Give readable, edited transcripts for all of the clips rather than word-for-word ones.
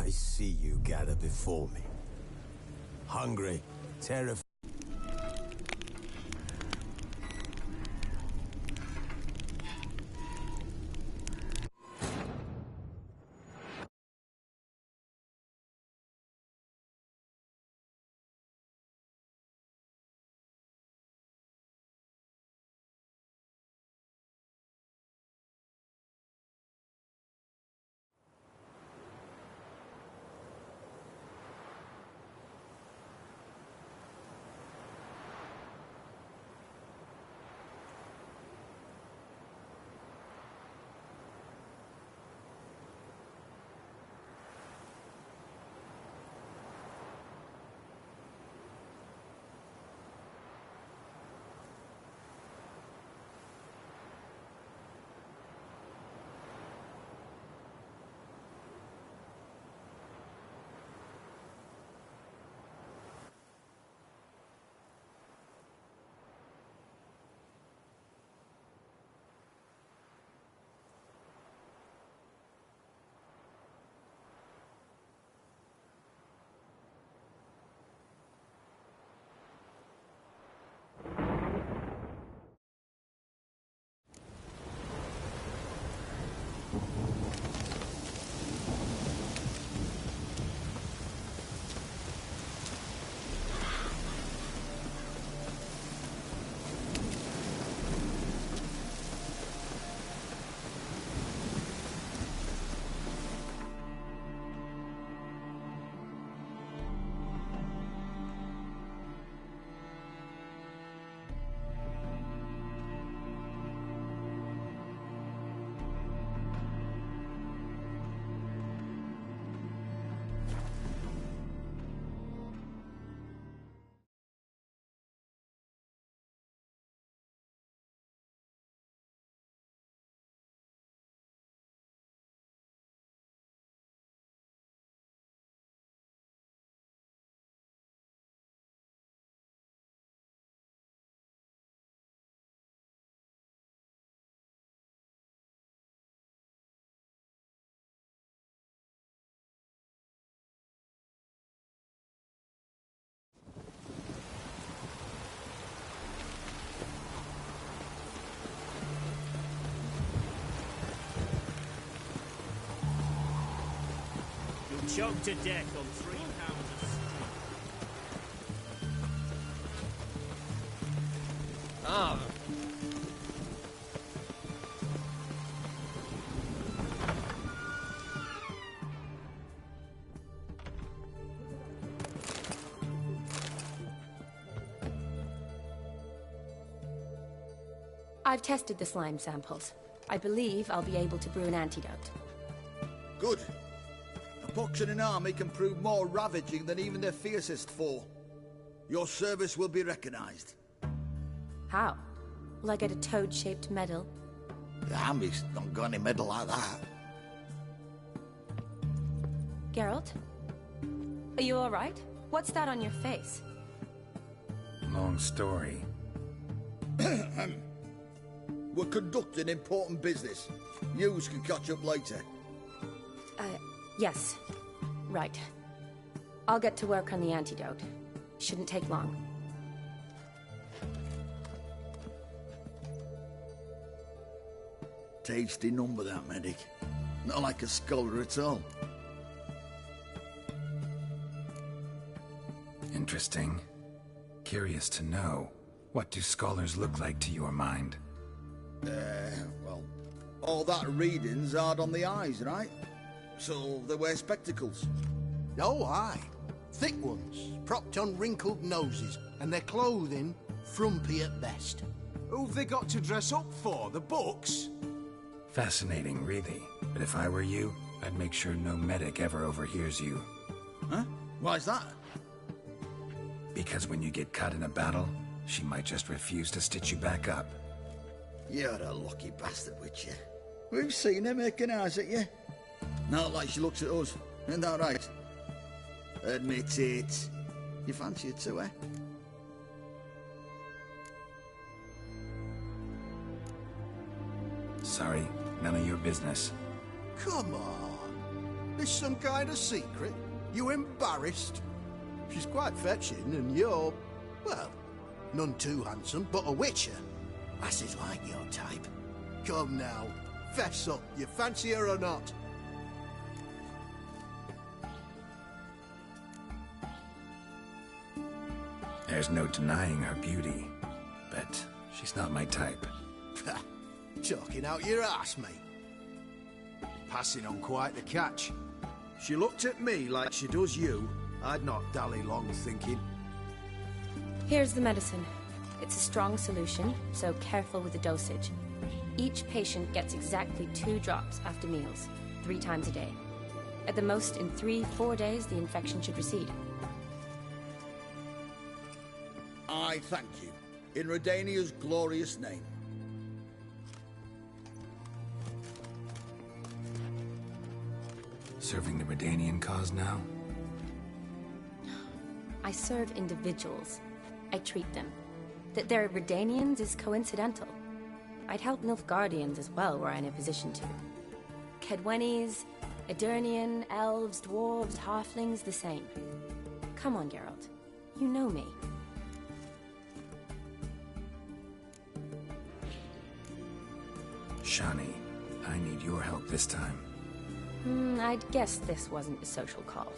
I see you gather before me. Hungry, terrified. Choked to death on 3 pounds of steak. Ah. I've tested the slime samples. I believe I'll be able to brew an antidote. Good. A pox in an army can prove more ravaging than even their fiercest foe. Your service will be recognized. How? Will I get a toad-shaped medal? The army's not got any medal like that. Geralt? Are you alright? What's that on your face? Long story. We're conducting important business. Yous can catch up later. Yes. Right. I'll get to work on the antidote. Shouldn't take long. Tasty number, that medic. Not like a scholar at all. Interesting. Curious to know. What do scholars look like to your mind? Well, all that reading's hard on the eyes, right? So they wear spectacles. Oh, aye. Thick ones, propped on wrinkled noses, and their clothing frumpy at best. Who've they got to dress up for? The books? Fascinating, really. But if I were you, I'd make sure no medic ever overhears you. Huh? Why's that? Because when you get caught in a battle, she might just refuse to stitch you back up. You're a lucky bastard, Witcher. We've seen her making eyes at you. Not like she looks at us. Isn't that right? Admit it. You fancy it too, eh? Sorry, none of your business. Come on. This some kind of secret? You embarrassed? She's quite fetching, and you're, well, none too handsome, but a witcher. Lasses like your type. Come now, fess up, you fancy her or not? There's no denying her beauty, but she's not my type. Talking out your ass, mate. Passing on quite the catch. She looked at me like she does you. I'd not dally long thinking. Here's the medicine. It's a strong solution, so careful with the dosage. Each patient gets exactly 2 drops after meals, 3 times a day. At the most, in 3-4 days, the infection should recede. I thank you, in Redania's glorious name. Serving the Redanian cause now? I serve individuals. I treat them. That they're Redanians is coincidental. I'd help Nilfgaardians as well, were I in a position to. Kedwenis, Edirnian, elves, dwarves, halflings, the same. Come on, Geralt. You know me. Shani, I need your help this time. I'd guess this wasn't a social call.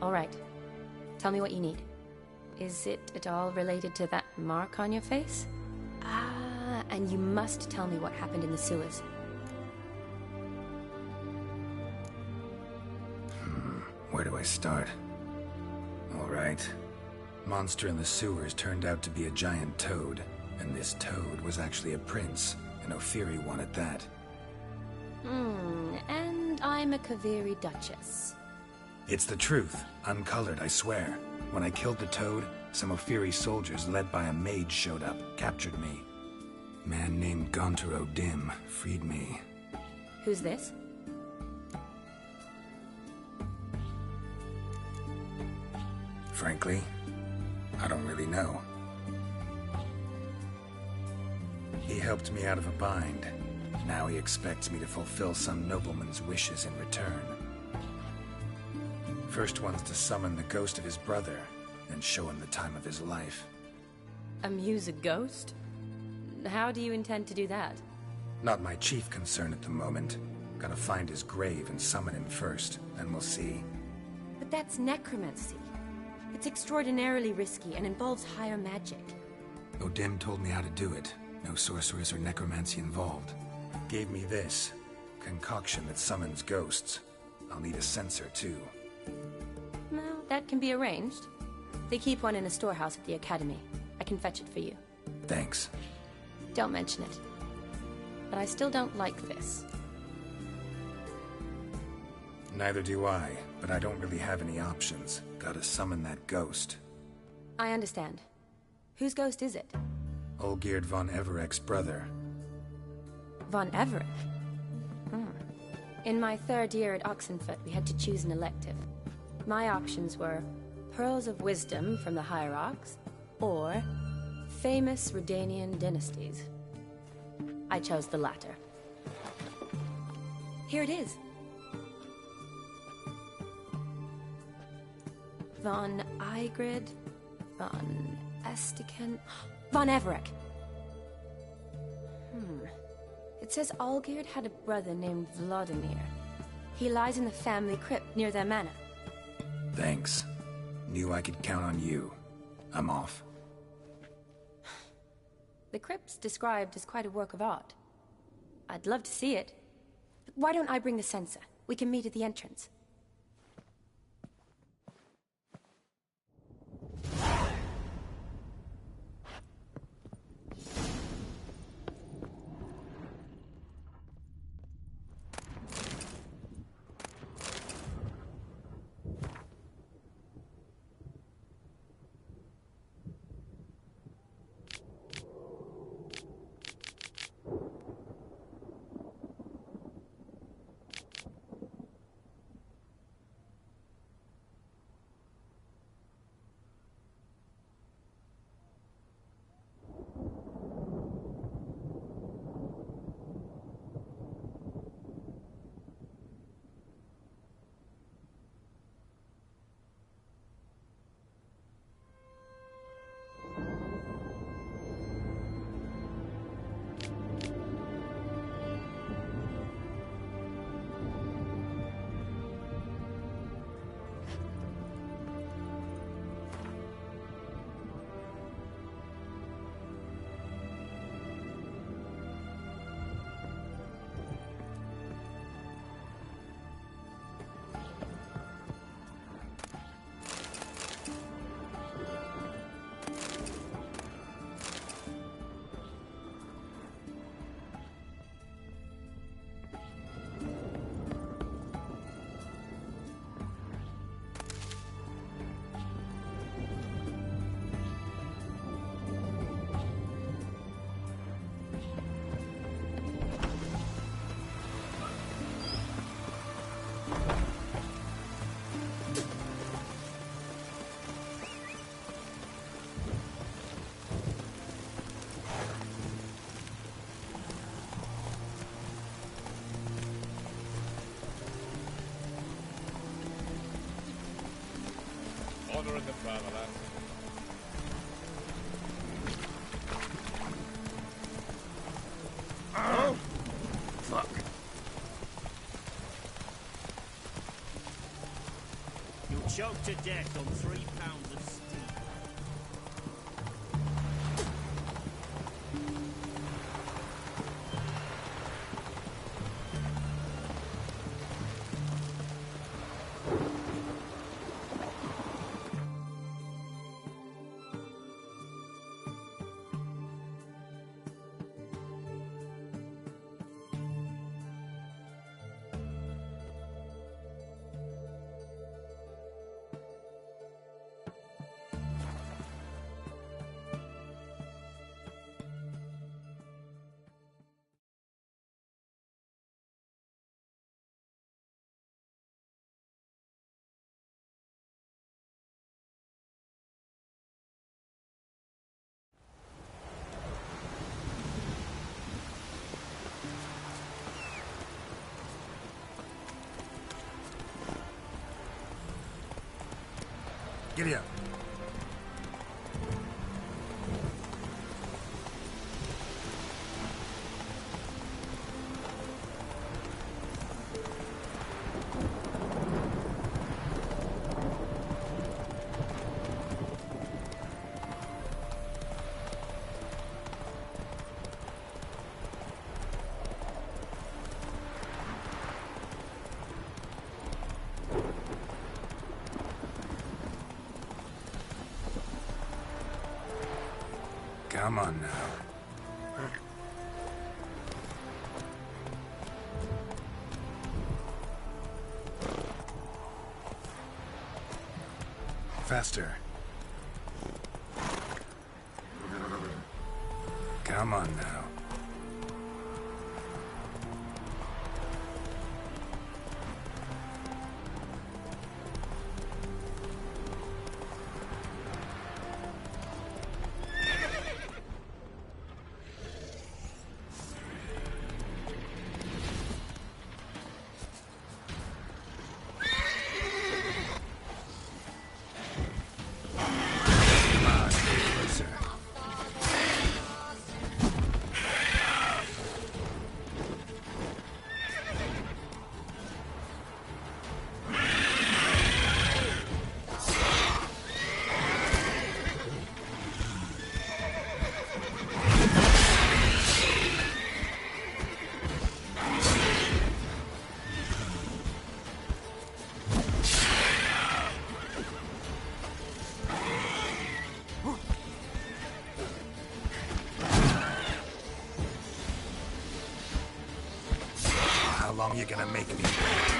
All right. Tell me what you need. Is it at all related to that mark on your face? Ah, and you must tell me what happened in the sewers. Where do I start? All right. Monster in the sewers turned out to be a giant toad, and this toad was actually a prince, an Ophiri one at that. And I'm a Kaviri duchess. It's the truth, uncolored, I swear. When I killed the toad, some Ophiri soldiers led by a mage showed up, captured me. Man named Gontaro Dim freed me. Who's this? Frankly, I don't really know. He helped me out of a bind. Now he expects me to fulfill some nobleman's wishes in return. First one's to summon the ghost of his brother, then show him the time of his life. Amuse a ghost? How do you intend to do that? Not my chief concern at the moment. Gotta find his grave and summon him first, then we'll see. But that's necromancy. It's extraordinarily risky and involves higher magic. Odim told me how to do it. No sorceress or necromancy involved. Gave me this concoction that summons ghosts. I'll need a censer too. Well, that can be arranged. They keep one in a storehouse at the academy. I can fetch it for you. Thanks. Don't mention it. But I still don't like this. Neither do I, but I don't really have any options. Gotta summon that ghost. I understand. Whose ghost is it? Olgierd von Everek's brother. Von Everett? In my 3rd year at Oxenfoot, we had to choose an elective. My options were Pearls of Wisdom from the Hierarchs, or Famous Redanian Dynasties. I chose the latter. Here it is. Von Igrid, Von Estiken, Von Everek. It says Olgierd had a brother named Vladimir. He lies in the family crypt near their manor. Thanks. Knew I could count on you. I'm off. The crypt's described as quite a work of art. I'd love to see it. But why don't I bring the censer? We can meet at the entrance. que paga, la. Oh! Fuck. You'll choke to death on 3 pounds of steam. Giddy up. Come on now. Faster. Come on now. How long you gonna make me wait?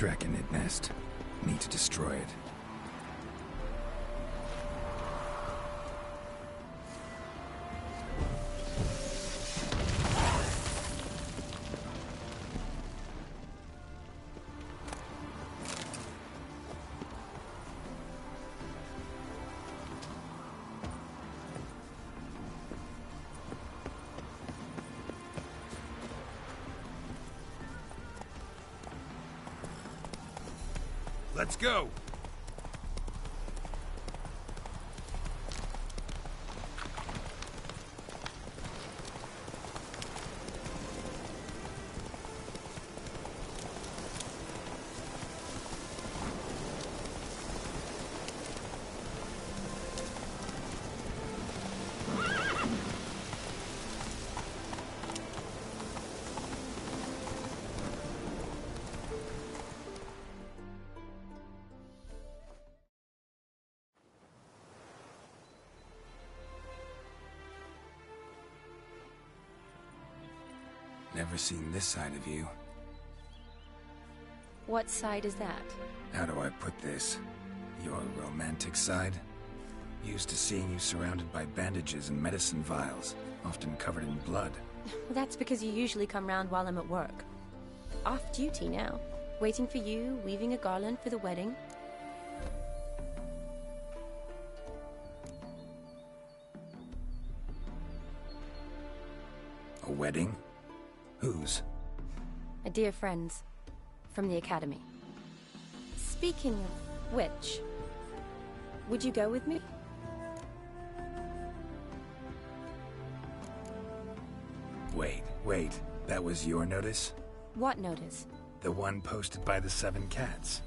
Draconid nest. Need to destroy it. Let's go! Never seen this side of you. What side is that? How do I put this? Your romantic side? Used to seeing you surrounded by bandages and medicine vials, often covered in blood. Well, that's because you usually come round while I'm at work. Off duty now. Waiting for you, weaving a garland for the wedding. A wedding? Whose? A dear friend's. From the academy. Speaking of which, would you go with me? Wait. That was your notice? What notice? The one posted by the 7 cats.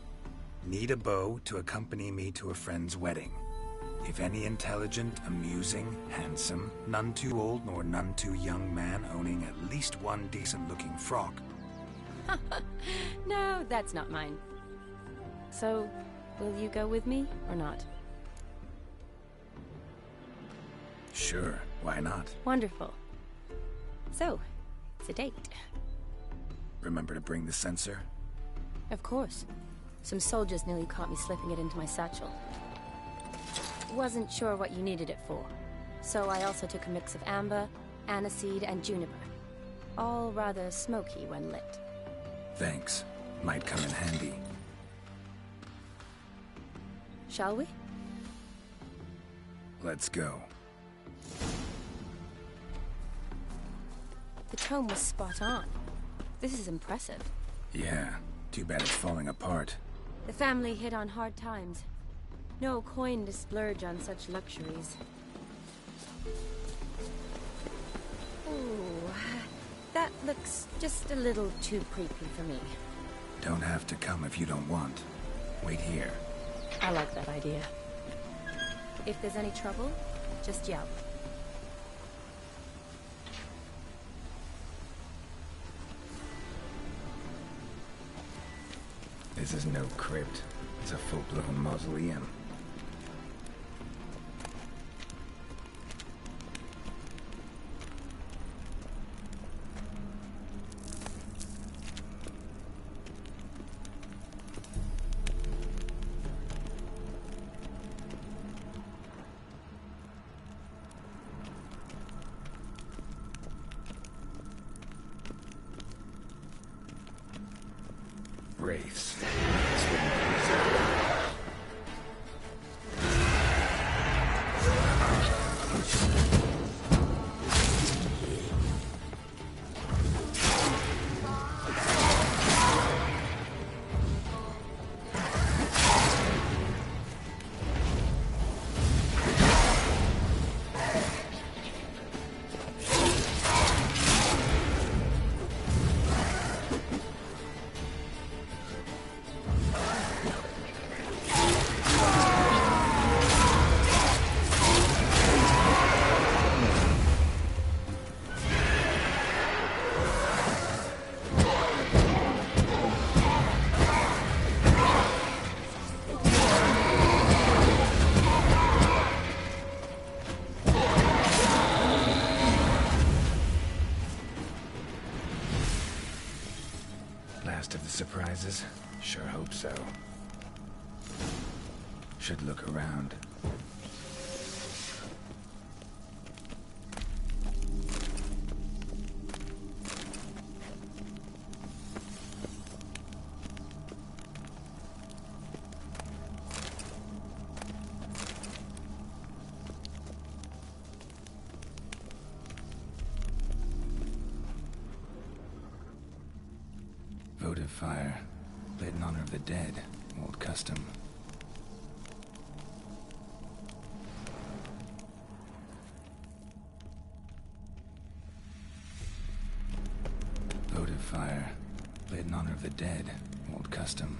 Need a beau to accompany me to a friend's wedding. If any intelligent, amusing, handsome, none too old nor none too young man owning at least one decent-looking frock. No, that's not mine. So, will you go with me, or not? Sure, why not? Wonderful. So, it's a date. Remember to bring the sensor? Of course. Some soldiers nearly caught me slipping it into my satchel. Wasn't sure what you needed it for, so I also took a mix of amber, aniseed, and juniper. All rather smoky when lit. Thanks. Might come in handy. Shall we? Let's go. The tome was spot on. This is impressive. Yeah, too bad it's falling apart. The family hit on hard times. No coin to splurge on such luxuries. Ooh, that looks just a little too creepy for me. Don't have to come if you don't want. Wait here. I like that idea. If there's any trouble, just yell. This is no crypt. It's a full-blown mausoleum. Wraiths. Surprises. Sure hope so. Should look around. Votive fire. Lit in honor of the dead. Old custom. Votive fire. Lit in honor of the dead. Old custom.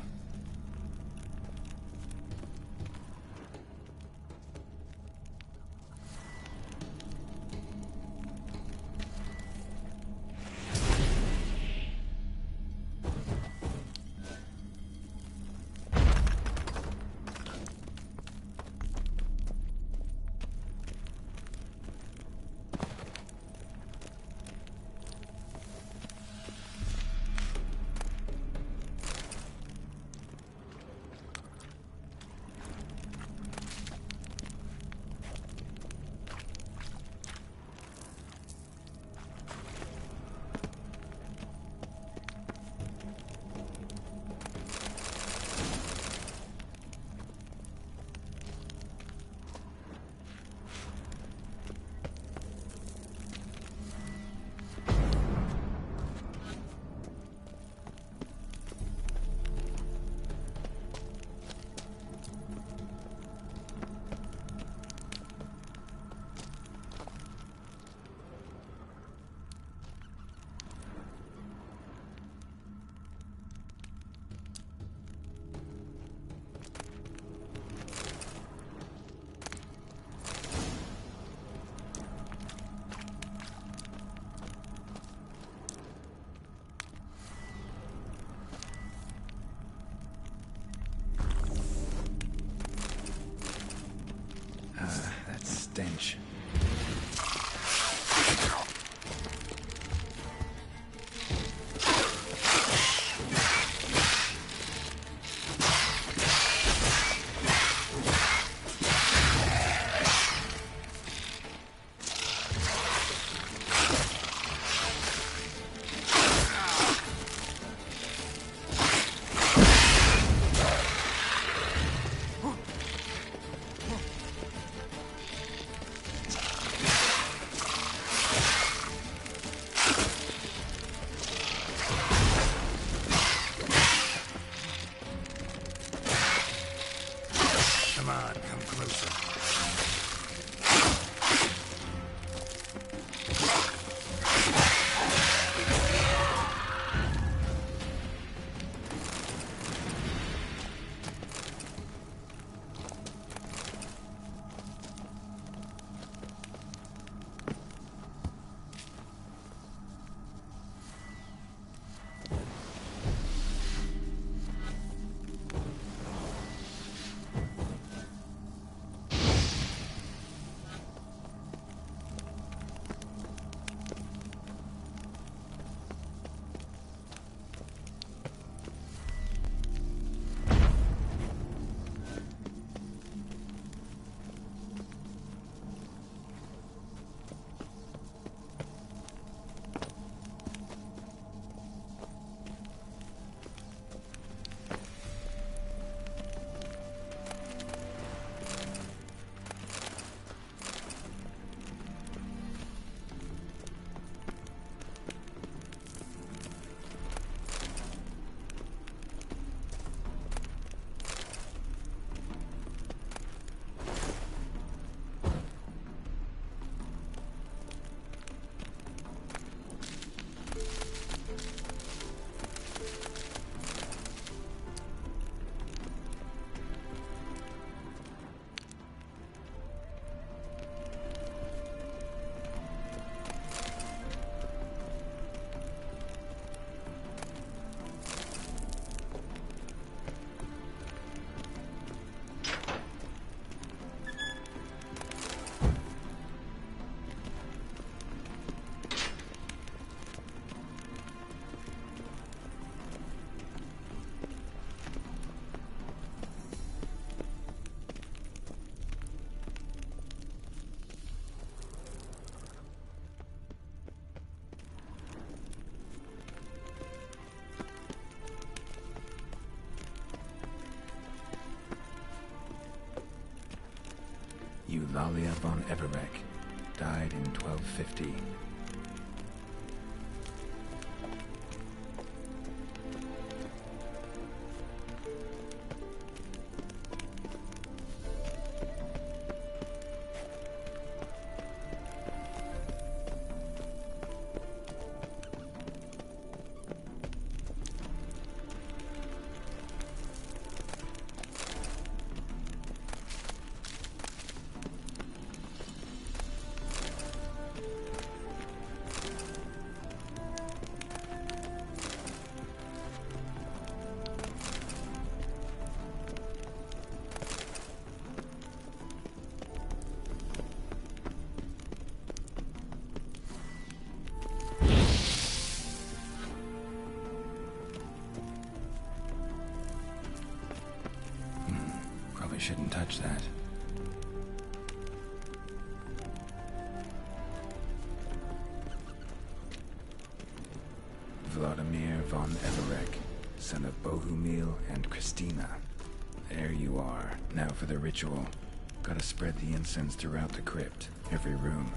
That stench. Eulalia von Everek, died in 1250. Probably shouldn't touch that. Vladimir von Everek, son of Bohumil and Christina. There you are. Now for the ritual. Gotta spread the incense throughout the crypt, every room.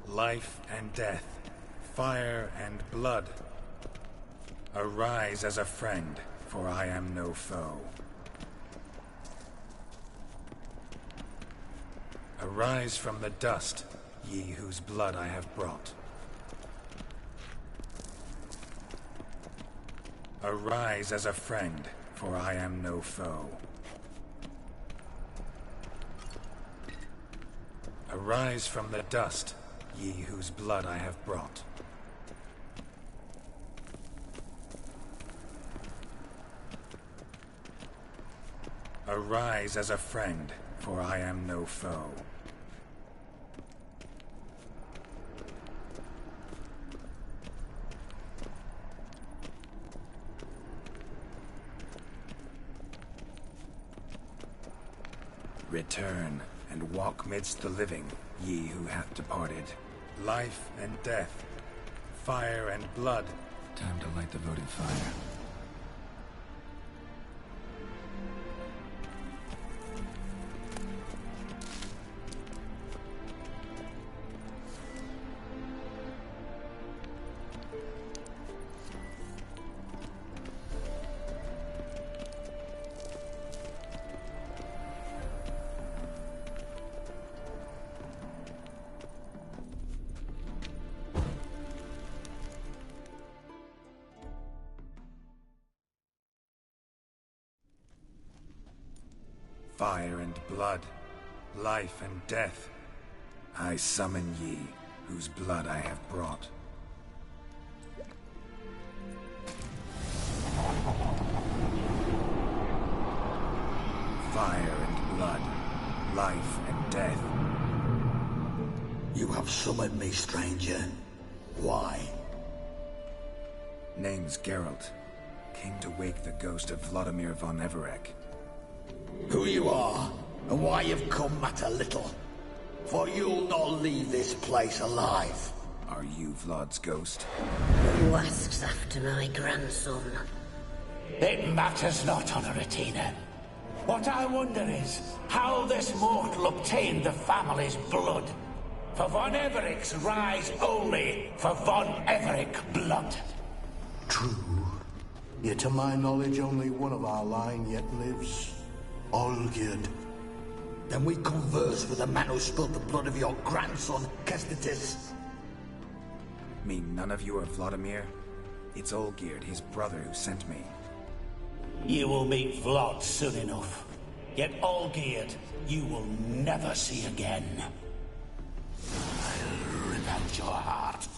Life and death, fire and blood. Arise as a friend, for I am no foe. Arise from the dust, ye whose blood I have brought. Arise as a friend, for I am no foe. Arise from the dust, ye whose blood I have brought. Arise as a friend, for I am no foe. Return, and walk midst the living, ye who hath departed. Life and death, fire and blood. Time to light the votive fire. Fire and blood, life and death, I summon ye, whose blood I have brought. Fire and blood, life and death. You have summoned me, stranger. Why? Name's Geralt. Came to wake the ghost of Vladimir von Everek. Who you are, and why you've come matter little. For you'll not leave this place alive. Are you Vlad's ghost? Who asks after my grandson? It matters not, Honoratina. What I wonder is how this mortal obtained the family's blood. For von Everic's rise only for von Everic blood. True. Yet to my knowledge, only one of our line yet lives. Olgierd. Then we converse with the man who spilled the blood of your grandson, Kestitis. Mean none of you are Vladimir? It's Olgierd, his brother, who sent me. You will meet Vlad soon enough. Yet Olgierd, you will never see again. I'll rip out your heart.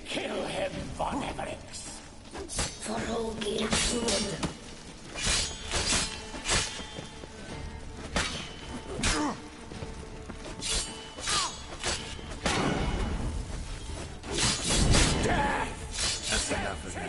Kill him, von Everix. For Olgierd's blood. That's enough of that.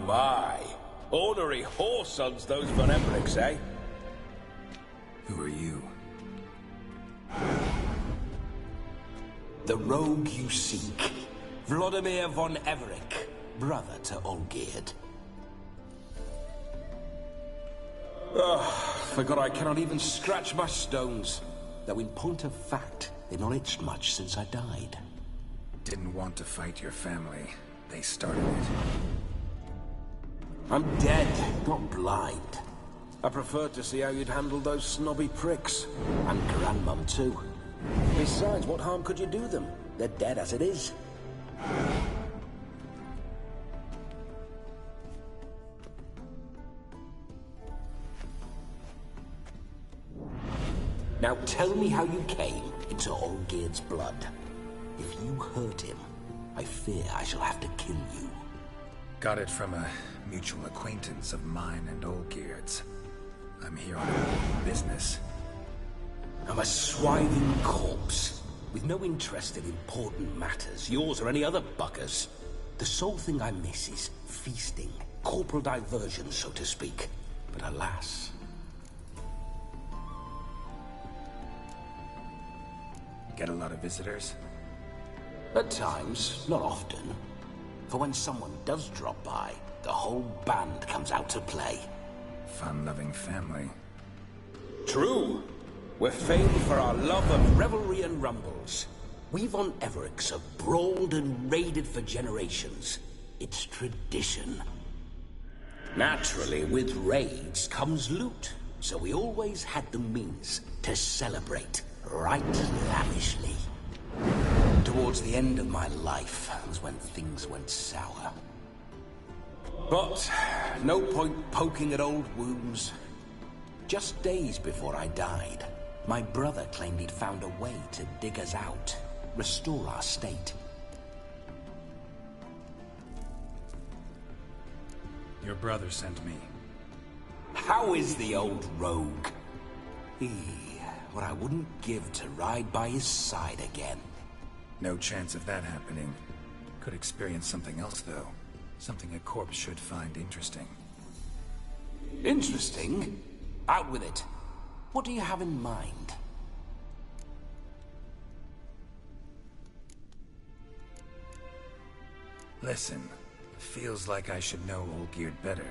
My. Ornery whoresons, those von Evericks, eh? Who are you? The rogue you seek. Vladimir von Everic, brother to Olgierd. Forgot I cannot even scratch my stones. Though in point of fact, they've not itched much since I died. Didn't want to fight your family. They started it. I'm dead, not blind. I preferred to see how you'd handle those snobby pricks. And Grandmum, too. Besides, what harm could you do them? They're dead as it is. Now tell me how you came into Olgierd's blood. If you hurt him, I fear I shall have to kill you. Got it from a mutual acquaintance of mine and Olgierd's. I'm here on business. I'm a swiving corpse, with no interest in important matters, yours or any other buggers. The sole thing I miss is feasting, corporal diversion, so to speak. But alas... Get a lot of visitors? At times, not often. For when someone does drop by, the whole band comes out to play. Fun-loving family. True. We're famed for our love of revelry and rumbles. We von Evericks have brawled and raided for generations. It's tradition. Naturally, with raids comes loot, so we always had the means to celebrate right lavishly. Towards the end of my life was when things went sour. But no point poking at old wounds. Just days before I died, my brother claimed he'd found a way to dig us out, restore our state. Your brother sent me. How is the old rogue? What I wouldn't give to ride by his side again. No chance of that happening. Could experience something else, though. Something a corpse should find interesting. Interesting? Out with it. What do you have in mind? Listen, feels like I should know Olgierd better.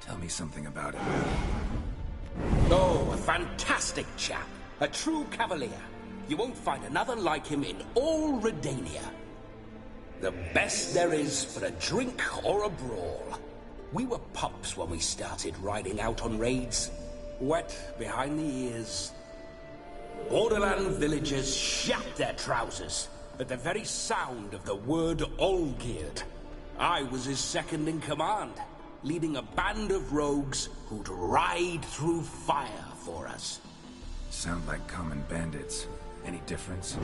Tell me something about him. Oh, a fantastic chap. A true cavalier. You won't find another like him in all Redania. The best there is for a drink or a brawl. We were pups when we started riding out on raids. Wet behind the ears. Borderland villagers shat their trousers at the very sound of the word Olgierd. I was his second in command, leading a band of rogues who'd ride through fire for us. Sound like common bandits. Any difference?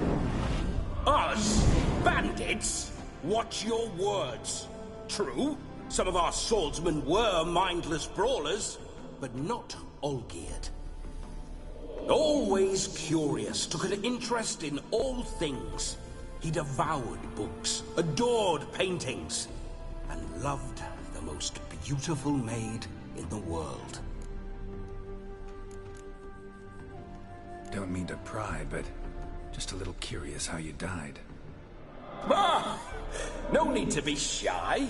Us? Bandits? Watch your words. True, some of our swordsmen were mindless brawlers, but not Olgierd. Always curious, took an interest in all things. He devoured books, adored paintings, and loved the most beautiful maid in the world. Don't mean to pry, but just a little curious how you died. Ah! No need to be shy.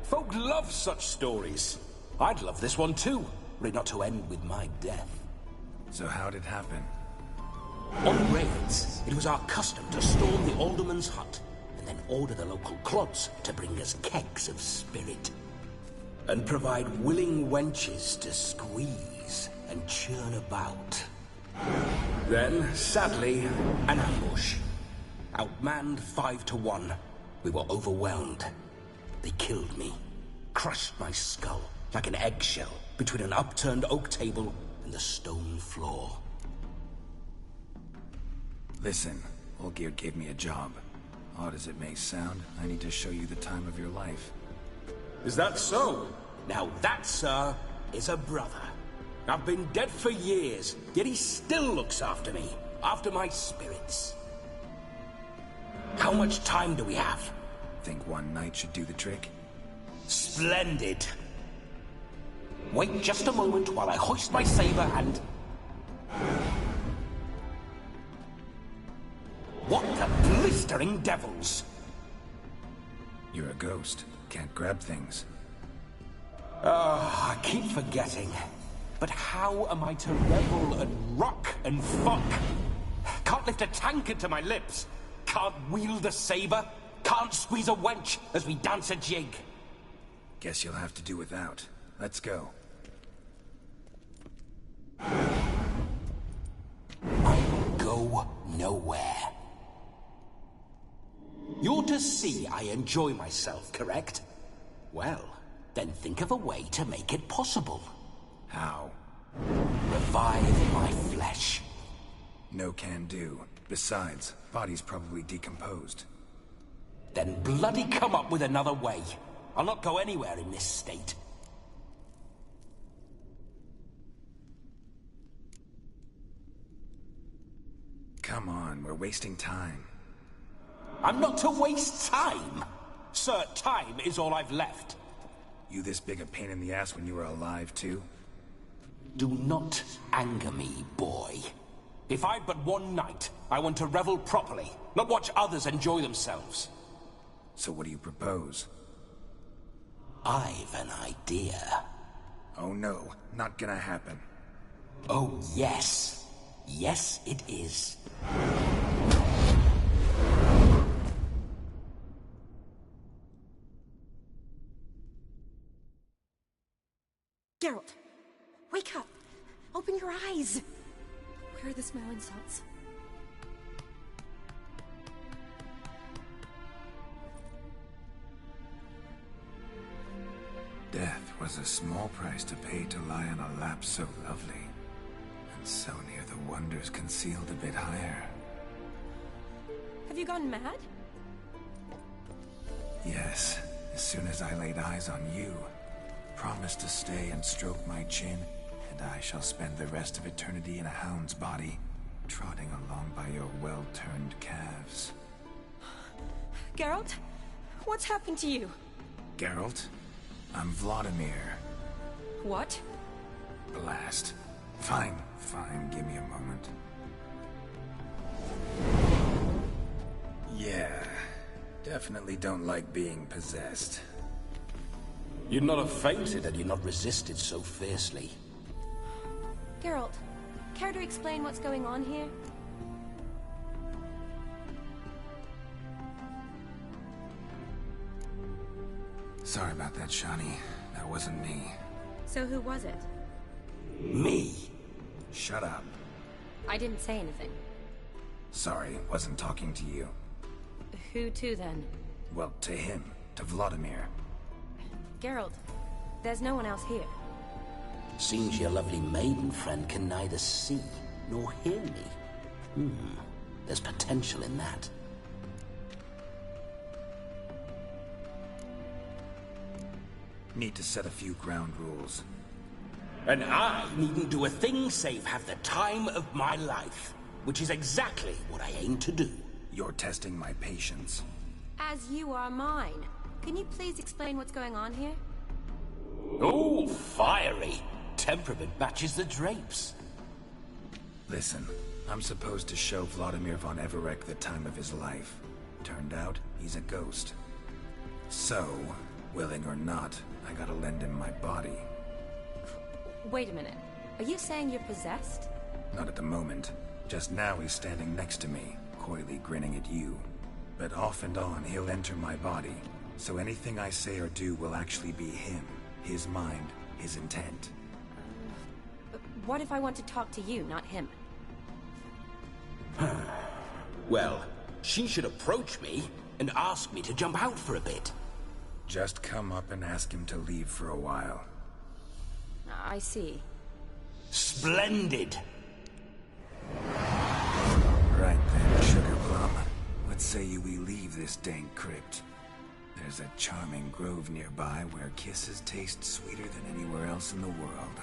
Folk love such stories. I'd love this one too, were it not to end with my death. So how'd it happen? On raids, it was our custom to storm the alderman's hut, and then order the local clods to bring us kegs of spirit. And provide willing wenches to squeeze and churn about. Then, sadly, an ambush. Outmanned 5 to 1. We were overwhelmed. They killed me. Crushed my skull like an eggshell between an upturned oak table and the stone floor. Listen, Olgierd gave me a job. Odd as it may sound, I need to show you the time of your life. Is that so? Now that, sir, is a brother. I've been dead for years, yet he still looks after me, after my spirits. How much time do we have? Think one night should do the trick? Splendid. Wait just a moment while I hoist my saber and... What the blistering devils? You're a ghost. Can't grab things. I keep forgetting. But how am I to revel and rock and fuck? Can't lift a tankard to my lips. Can't wield a saber. Can't squeeze a wench as we dance a jig. Guess you'll have to do without. Let's go. I will go nowhere. You're to see I enjoy myself, correct? Well, then think of a way to make it possible. How? Revive my flesh. No can do. Besides, body's probably decomposed. Then bloody come up with another way. I'll not go anywhere in this state. Come on, we're wasting time. I'm not to waste time. Sir, time is all I've left. You this big a pain in the ass when you were alive, too? Do not anger me, boy. If I'd but one night, I want to revel properly, not watch others enjoy themselves. So what do you propose? I've an idea. Oh no, not gonna happen. Oh yes. Yes, it is. Geralt, wake up! Open your eyes! Where are the smelling salts? Death was a small price to pay to lie on a lap so lovely, and so near the wonders concealed a bit higher. Have you gone mad? Yes, as soon as I laid eyes on you, promised to stay and stroke my chin, and I shall spend the rest of eternity in a hound's body, trotting along by your well-turned calves. Geralt? What's happened to you? Geralt? I'm Vladimir. What? Blast. Fine, give me a moment. Yeah, definitely don't like being possessed. You'd not have fainted had you not resisted so fiercely. Geralt, care to explain what's going on here? Sorry about that, Shani. That wasn't me. So who was it? Me? Shut up. I didn't say anything. Sorry, wasn't talking to you. Who to then? Well, to him. To Vladimir. Geralt, there's no one else here. Seems your lovely maiden friend can neither see nor hear me. There's potential in that. Need to set a few ground rules. And I needn't do a thing save have the time of my life, which is exactly what I aim to do. You're testing my patience. As you are mine. Can you please explain what's going on here? Oh, fiery. Temperament matches the drapes. Listen, I'm supposed to show Vladimir von Everec the time of his life. Turned out, he's a ghost. So, willing or not, I gotta lend him my body. Wait a minute. Are you saying you're possessed? Not at the moment. Just now he's standing next to me, coyly grinning at you. But off and on, he'll enter my body. So anything I say or do will actually be him. His mind, his intent. But what if I want to talk to you, not him? Well, she should approach me and ask me to jump out for a bit. Just come up and ask him to leave for a while. I see. Splendid! Right then, Sugar Plum. What say you we leave this dank crypt? There's a charming grove nearby where kisses taste sweeter than anywhere else in the world.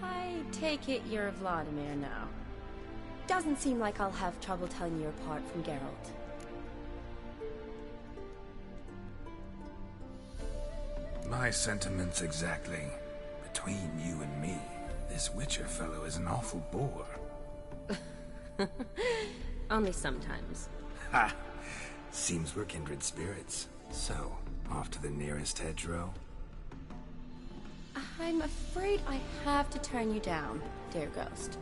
I take it you're Vladimir now. Doesn't seem like I'll have trouble telling you apart from Geralt. My sentiments exactly. Between you and me, this Witcher fellow is an awful bore. Only sometimes. Ha! Seems we're kindred spirits. So, off to the nearest hedgerow? I'm afraid I have to turn you down, dear ghost.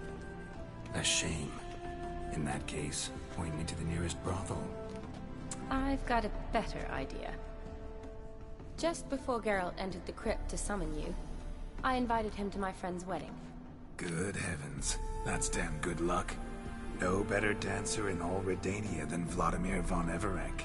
A shame. In that case, point me to the nearest brothel. I've got a better idea. Just before Geralt entered the crypt to summon you, I invited him to my friend's wedding. Good heavens. That's damn good luck. No better dancer in all Redania than Vladimir von Everec.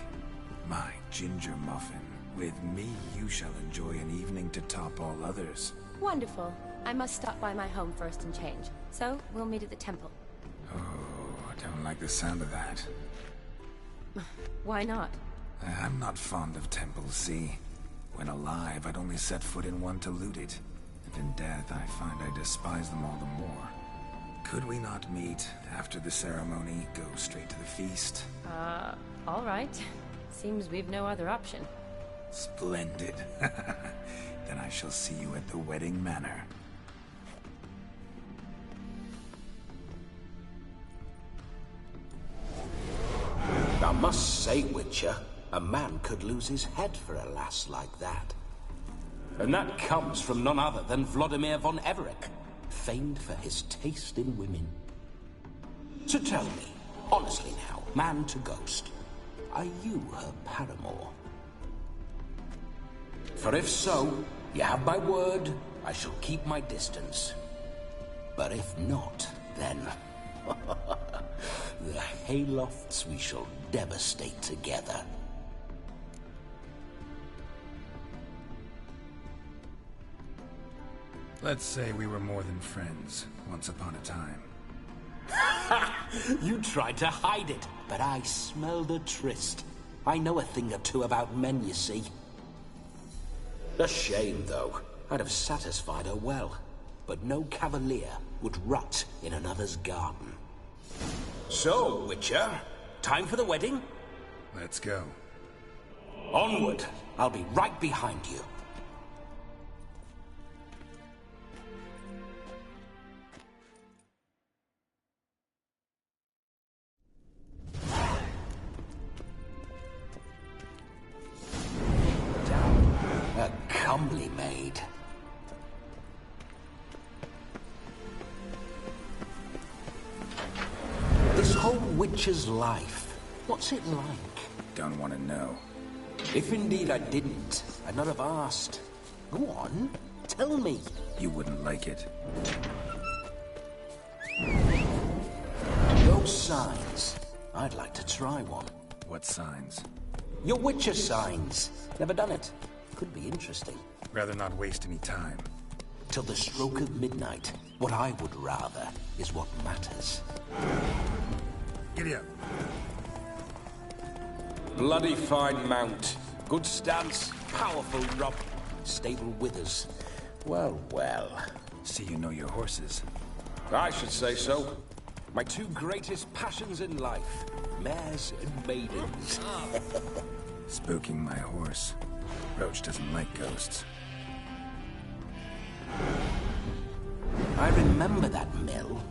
My ginger muffin. With me, you shall enjoy an evening to top all others. Wonderful. I must stop by my home first and change. So, we'll meet at the temple. Oh, I don't like the sound of that. Why not? I'm not fond of temples, see? When alive, I'd only set foot in one to loot it. And in death, I find I despise them all the more. Could we not meet after the ceremony, go straight to the feast? All right. Seems we've no other option. Splendid. Then I shall see you at the wedding manor. I must say, Witcher, a man could lose his head for a lass like that. And that comes from none other than Vladimir von Everec, famed for his taste in women. So tell me, honestly now, man to ghost, are you her paramour? For if so, you have my word, I shall keep my distance. But if not, then... the haylofts we shall devastate together. Let's say we were more than friends, once upon a time. You tried to hide it, but I smelled a tryst. I know a thing or two about men, you see. A shame, though. I'd have satisfied her well. But no cavalier would rot in another's garden. So, Witcher, time for the wedding? Let's go. Onward! I'll be right behind you. A comely maid. This whole witcher's life, what's it like? Don't want to know. If indeed I didn't, I'd not have asked. Go on, tell me. You wouldn't like it. Those signs. I'd like to try one. What signs? Your Witcher signs. Never done it. Could be interesting. Rather not waste any time. till the stroke of midnight. What I would rather is what matters. Giddy up. Bloody fine mount. Good stance, powerful rump, stable withers. Well, well. See you know your horses. I should say so. My two greatest passions in life, mares and maidens. Spooking my horse. Roach doesn't like ghosts. I remember that mill.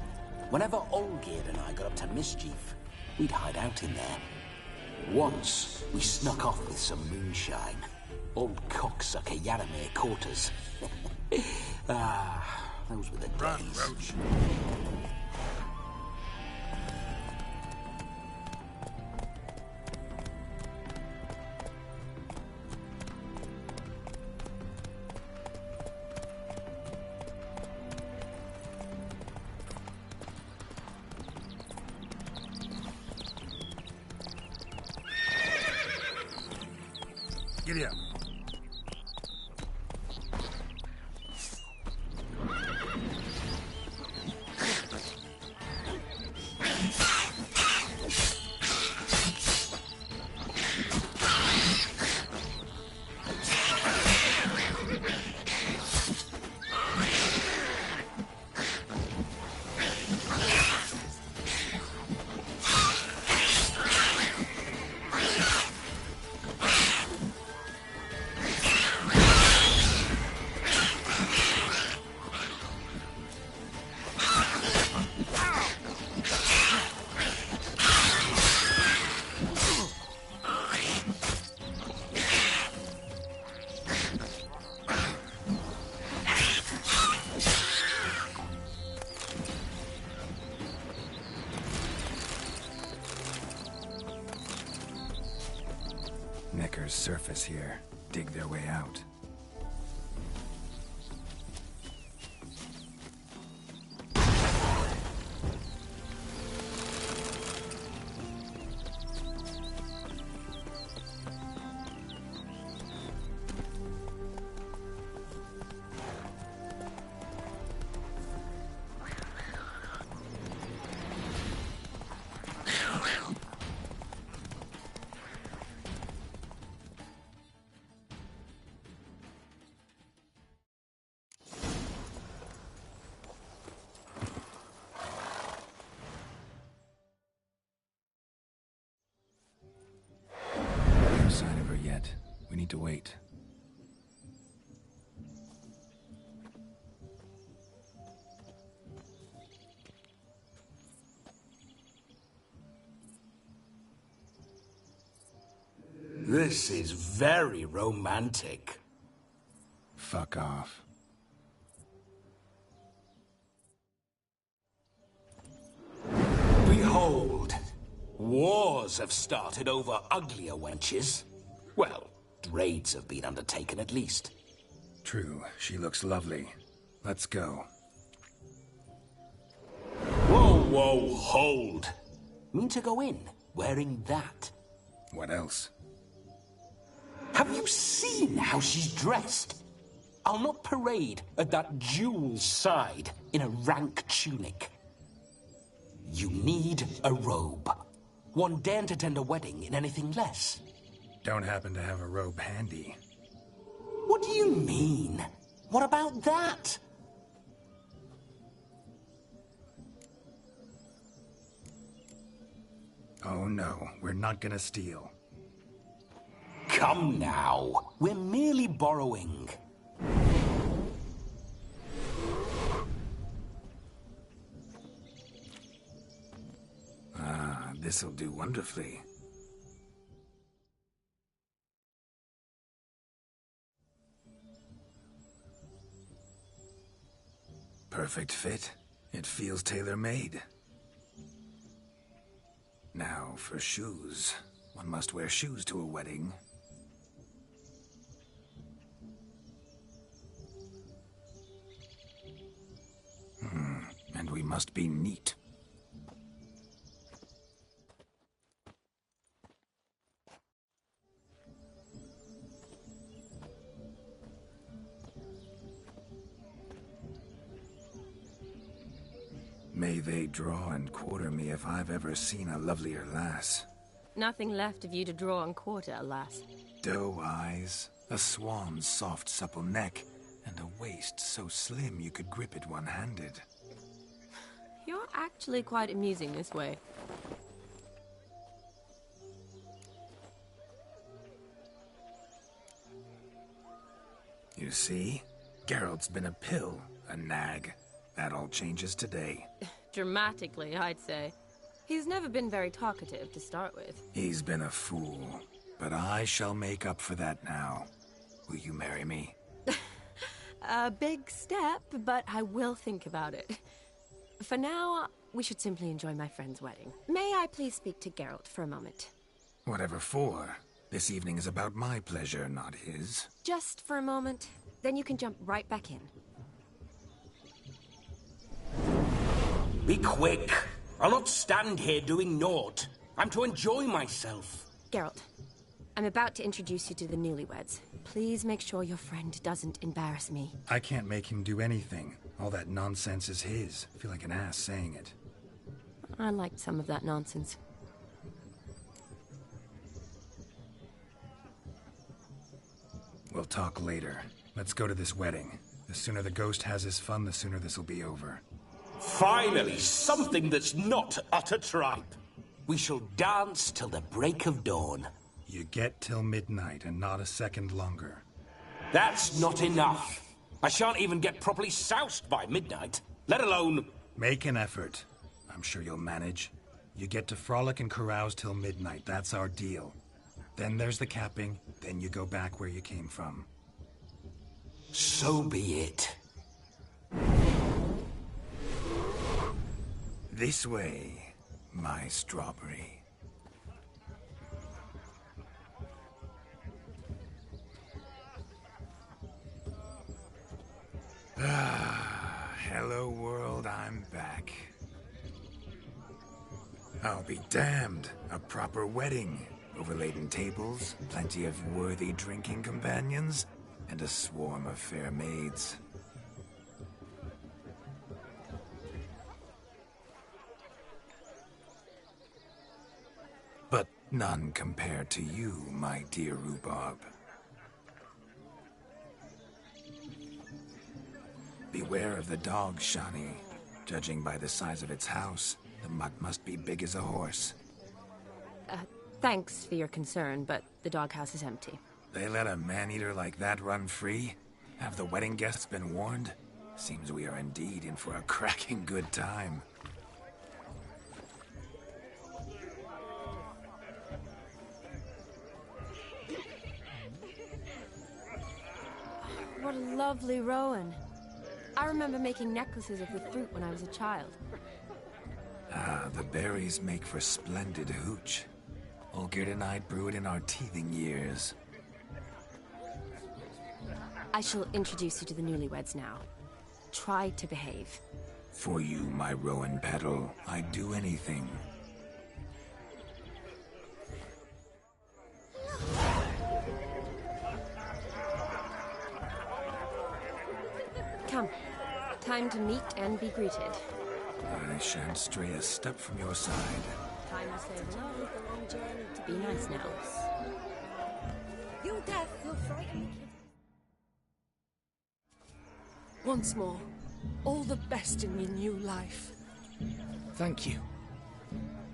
Whenever Olgerd and I got up to mischief, we'd hide out in there. Once, we snuck off with some moonshine. Old cocksucker Yaramir caught us. Those were the days. Run, Roach. Giddy up. Neckers surface here, dig their way out. No sign of her yet. We need to wait. This is very romantic. Fuck off. Behold, wars have started over uglier wenches. Well, raids have been undertaken at least. True, she looks lovely. Let's go. Whoa, whoa, hold. Mean to go in, wearing that? What else? Have you seen how she's dressed? I'll not parade at that jewel's side in a rank tunic. You need a robe. One daren't attend a wedding in anything less. Don't happen to have a robe handy. What do you mean? What about that? Oh no, we're not gonna steal. Come now, we're merely borrowing. Ah, this'll do wonderfully. Perfect fit. It feels tailor-made. Now, for shoes. One must wear shoes to a wedding. And we must be neat. May they draw and quarter me if I've ever seen a lovelier lass. Nothing left of you to draw and quarter, alas. Doe eyes, a swan's soft supple neck, and a waist so slim you could grip it one-handed. You're actually quite amusing this way. You see? Geralt's been a pill, a nag. That all changes today. Dramatically, I'd say. He's never been very talkative to start with. He's been a fool, but I shall make up for that now. Will you marry me? A big step, but I will think about it. For now, we should simply enjoy my friend's wedding. May I please speak to Geralt for a moment? Whatever for. This evening is about my pleasure, not his. Just for a moment, then you can jump right back in. Be quick. I'll not stand here doing naught. I'm to enjoy myself. Geralt, I'm about to introduce you to the newlyweds. Please make sure your friend doesn't embarrass me. I can't make him do anything. All that nonsense is his. I feel like an ass saying it. I liked some of that nonsense. We'll talk later. Let's go to this wedding. The sooner the ghost has his fun, the sooner this'll be over. Finally, something that's not utter tripe. We shall dance till the break of dawn. You get till midnight and not a second longer. That's not enough. I shan't even get properly soused by midnight, let alone... Make an effort. I'm sure you'll manage. You get to frolic and carouse till midnight. That's our deal. Then there's the capping, then you go back where you came from. So be it. This way, my strawberry. Hello world, I'm back. I'll be damned. A proper wedding. Overladen tables, plenty of worthy drinking companions, and a swarm of fair maids. But none compared to you, my dear rhubarb. Beware of the dog, Shani. Judging by the size of its house, the mutt must be big as a horse. Thanks for your concern, but the doghouse is empty. They let a man-eater like that run free? Have the wedding guests been warned? Seems we are indeed in for a cracking good time. What a lovely rowan. I remember making necklaces of the fruit when I was a child. Ah, the berries make for splendid hooch. Olgerd and I brew it in our teething years. I shall introduce you to the newlyweds now. Try to behave. For you, my rowan petal, I'd do anything. Come. Time to meet and be greeted. I shan't stray a step from your side. Time to say hello. The long journey to be nice now. You're deaf, you're frightened. Once more, all the best in your new life. Thank you.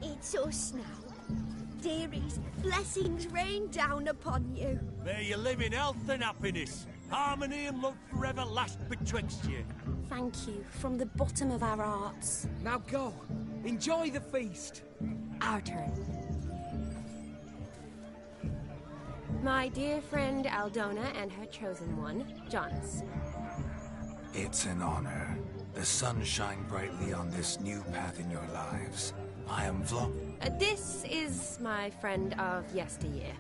It's us now. Dearies, blessings rain down upon you. May you live in health and happiness. Harmony and love forever last betwixt you. Thank you, from the bottom of our hearts. Now go. Enjoy the feast. Our turn. My dear friend Aldona and her chosen one, Jonas. It's an honor. The sun shine brightly on this new path in your lives. I am This is my friend of yesteryear,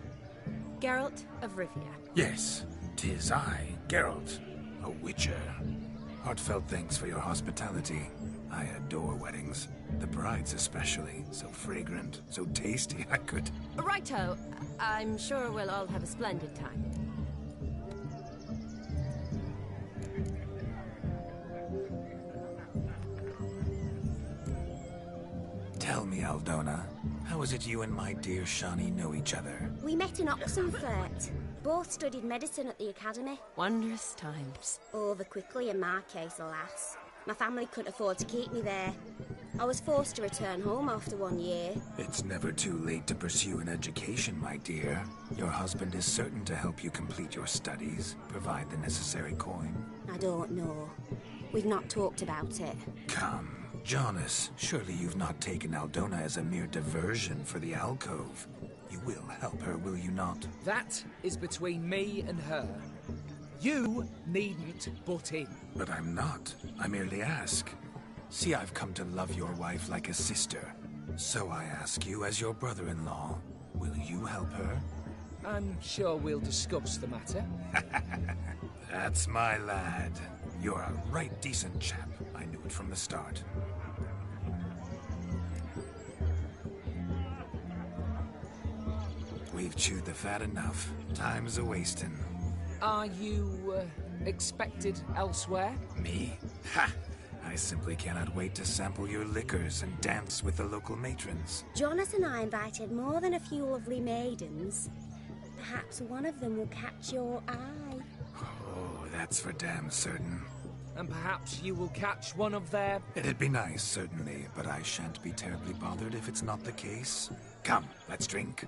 Geralt of Rivia. Yes, 'tis I, Geralt, a witcher. Heartfelt thanks for your hospitality. I adore weddings. The brides especially. So fragrant, so tasty, I could... Righto. I'm sure we'll all have a splendid time. Tell me, Aldona, how is it you and my dear Shani know each other? We met in Oxenfurt. Both studied medicine at the academy. Wondrous times. Over quickly in my case, alas. My family couldn't afford to keep me there. I was forced to return home after 1 year. It's never too late to pursue an education, my dear. Your husband is certain to help you complete your studies, provide the necessary coin. I don't know. We've not talked about it. Come, Jonas, surely you've not taken Aldona as a mere diversion for the alcove. You will help her, will you not? That is between me and her. You needn't butt in. But I'm not. I merely ask. See, I've come to love your wife like a sister. So I ask you, as your brother-in-law, will you help her? I'm sure we'll discuss the matter. That's my lad. You're a right decent chap. I knew it from the start. We've chewed the fat enough. Time's a-wasting. Are you, expected elsewhere? Me? Ha! I simply cannot wait to sample your liquors and dance with the local matrons. Jonas and I invited more than a few lovely maidens. Perhaps one of them will catch your eye. Oh, that's for damn certain. And perhaps you will catch one of their... It'd be nice, certainly, but I shan't be terribly bothered if it's not the case. Come, let's drink.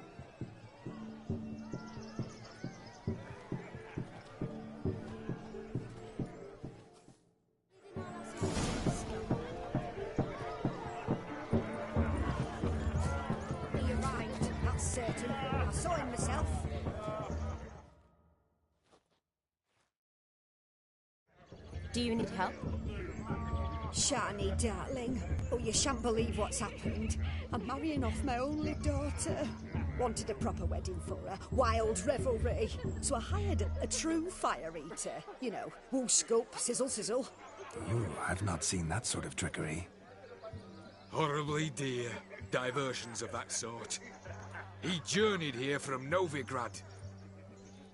He arrived, that's certain. I saw him myself. Do you need help? Shani, darling. Oh, you shan't believe what's happened. I'm marrying off my only daughter. Wanted a proper wedding for her. Wild revelry. So I hired a true fire eater. You know, whoosh, scope, sizzle, sizzle. Ooh, I've not seen that sort of trickery. Horribly dear diversions of that sort. He journeyed here from Novigrad.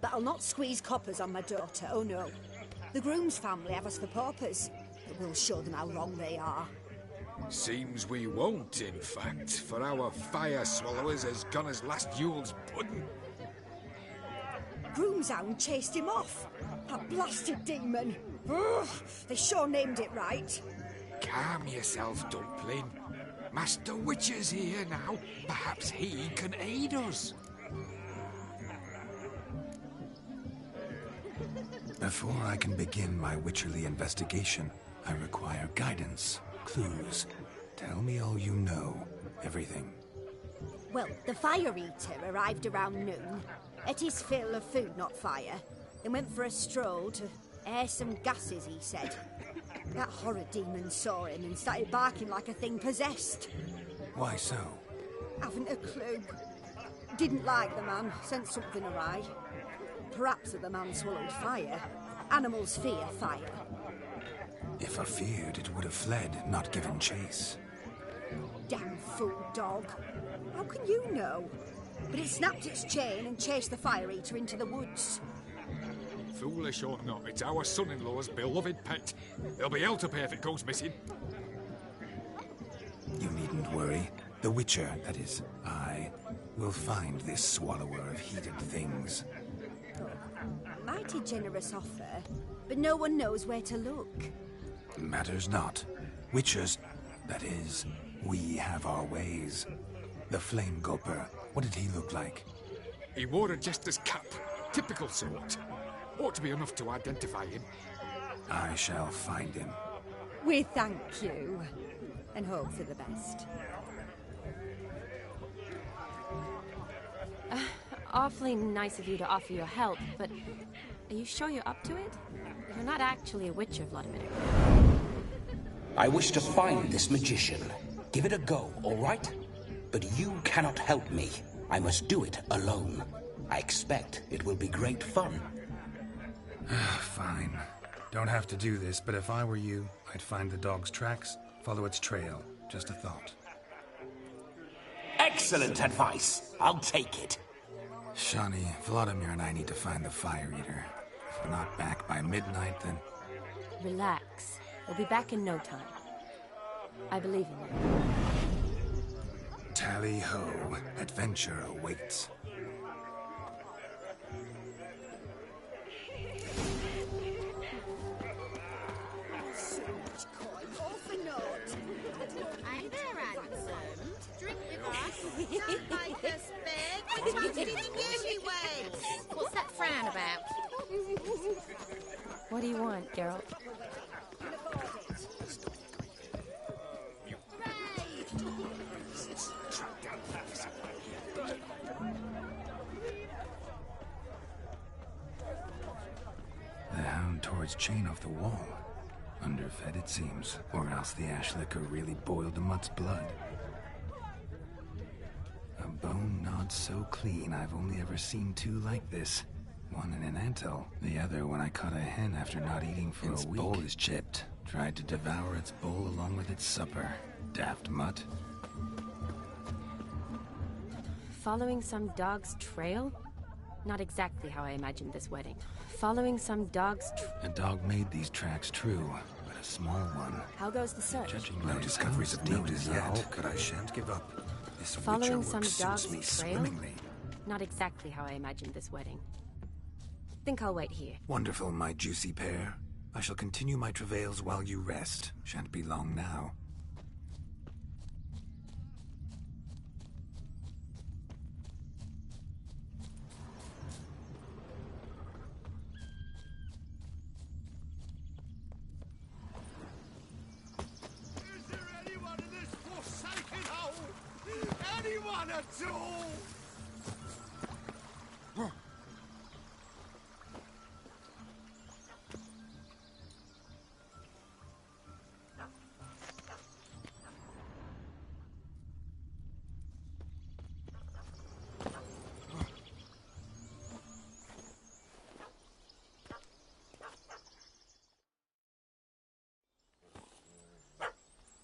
But I'll not squeeze coppers on my daughter, oh no. The groom's family have us for paupers, but we'll show them how wrong they are. Seems we won't, in fact, for our fire swallowers has gone as last Yule's pudding. Groom's hound chased him off. That blasted demon. Ugh, they sure named it right. Calm yourself, Dumpling. Master Witcher's here now. Perhaps he can aid us. Before I can begin my witcherly investigation, I require guidance, clues. Tell me all you know. Everything. Well, the fire eater arrived around noon. Ate his fill of food, not fire. Then went for a stroll to air some gases, he said. That horror demon saw him and started barking like a thing possessed. Why so? Haven't a clue. Didn't like the man, sensed something awry. Perhaps that the man swallowed fire. Animals fear fire. If I feared, it would have fled, not given chase. Damn fool dog. How can you know? But it snapped its chain and chased the fire eater into the woods. Foolish or not, it's our son-in-law's beloved pet. There'll be hell to pay if it goes missing. You needn't worry. The Witcher, that is, I, will find this swallower of heated things. Mighty generous offer, but no one knows where to look. Matters not. Witchers, that is, we have our ways. The Flame Gulper, what did he look like? He wore a jester's cap. Typical sort. Ought to be enough to identify him. I shall find him. We thank you, and hope for the best. Awfully nice of you to offer your help, but are you sure you're up to it? You're not actually a witcher, Vladimir. I wish to find this magician. Give it a go, all right? But you cannot help me. I must do it alone. I expect it will be great fun. Fine. Don't have to do this, but if I were you, I'd find the dog's tracks, follow its trail. Just a thought. Excellent advice. I'll take it. Shani, Vladimir and I need to find the fire eater. If we're not back by midnight, then... Relax. We'll be back in no time. I believe in you. Tally-ho, adventure awaits. Hey there, handsome. Drink with us. Don't make us beg. We're trusted in newlyweds. What's that frown about? What do you want, Geralt? The hound tore its chain off the wall. Underfed, it seems. Or else the ash liquor really boiled the mutt's blood. A bone gnawed so clean I've only ever seen two like this. One in an anthill, the other when I caught a hen after not eating for a week. Its bowl is chipped. Tried to devour its bowl along with its supper. Daft mutt. Following some dog's trail? Not exactly how I imagined this wedding. Following some dog's A dog made these tracks true, but a small one. How goes the search? Judging no discoveries of note as yet, but I shan't give up. This Following some suits dog's me trail? swimmingly. Not exactly how I imagined this wedding. Think I'll wait here. Wonderful, my juicy pair. I shall continue my travails while you rest. Shan't be long now. Anyone at all?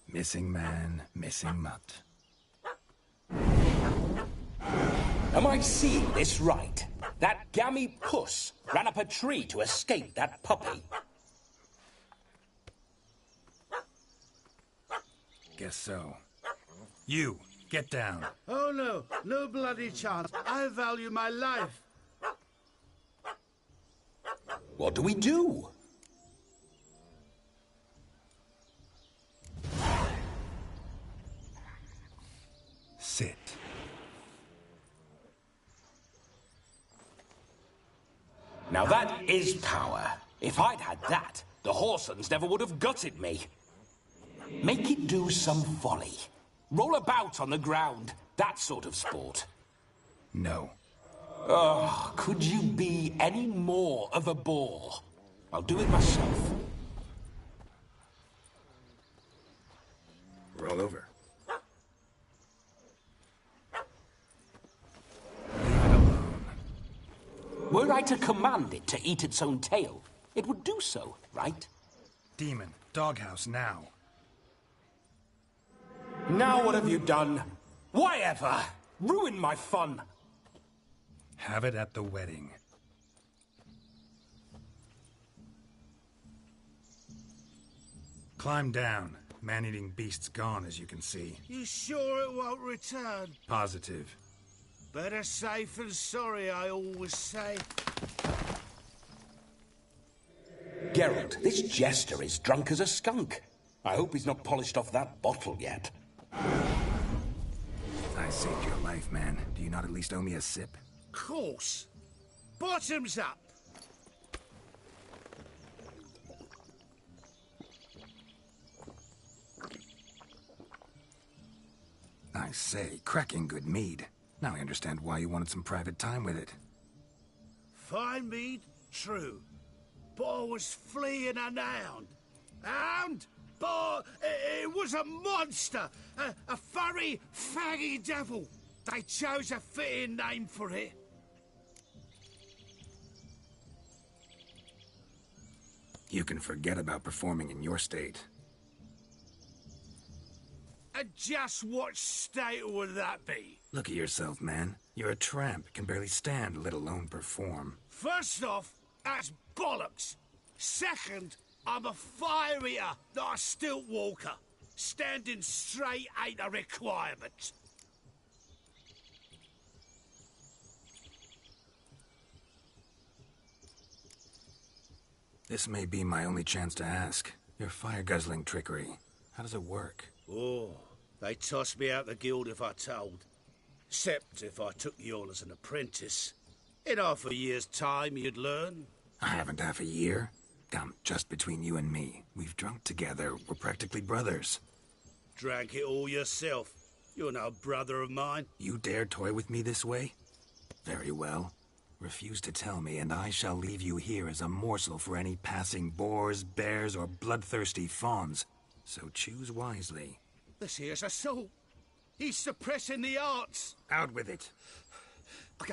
Missing man, missing mutt. Am I seeing this right? That gammy puss ran up a tree to escape that puppy. Guess so. You, get down. Oh no, no bloody chance. I value my life. What do we do? Sit. Now that is power. If I'd had that, the Horsons never would have gutted me. Make it do some folly. Roll about on the ground. That sort of sport. No. Oh, could you be any more of a bore? I'll do it myself. Roll over. Were I to command it to eat its own tail, it would do so, right? Demon, doghouse now. Now what have you done? Why ever? Ruin my fun. Have it at the wedding. Climb down. Man-eating beast's gone, as you can see. You sure it won't return? Positive. Better safe than sorry, I always say. Geralt, this jester is drunk as a skunk. I hope he's not polished off that bottle yet. I saved your life, man. Do you not at least owe me a sip? Course. Bottoms up. I say, cracking good mead. Now I understand why you wanted some private time with it. Fine mead, true. But I was fleeing an hound. Hound? But it was a monster. A furry, faggy devil. They chose a fitting name for it. You can forget about performing in your state. And just what state would that be? Look at yourself, man. You're a tramp, can barely stand, let alone perform. First off, that's bollocks. Second, I'm a fire eater, not a stilt walker. Standing straight ain't a requirement. This may be my only chance to ask. Your fire-guzzling trickery, how does it work? Oh, they'd toss me out the guild if I told. Except if I took you on as an apprentice. In half a year's time, you'd learn. I haven't half a year. Come, just between you and me. We've drunk together. We're practically brothers. Drank it all yourself. You're no brother of mine. You dare toy with me this way? Very well. Refuse to tell me, and I shall leave you here as a morsel for any passing boars, bears, or bloodthirsty fawns. So choose wisely. This here's assault. He's suppressing the arts. Out with it. I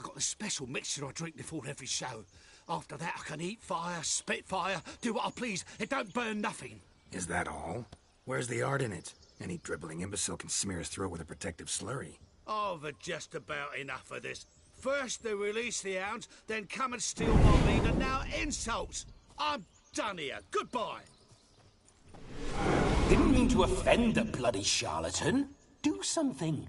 got a special mixture I drink before every show. After that, I can eat fire, spit fire, do what I please. It don't burn nothing. Is that all? Where's the art in it? Any dribbling imbecile can smear his throat with a protective slurry. I've had just about enough of this. First they release the hounds, then come and steal my meat, and now insults. I'm done here. Goodbye. Didn't mean to offend the bloody charlatan. Do something.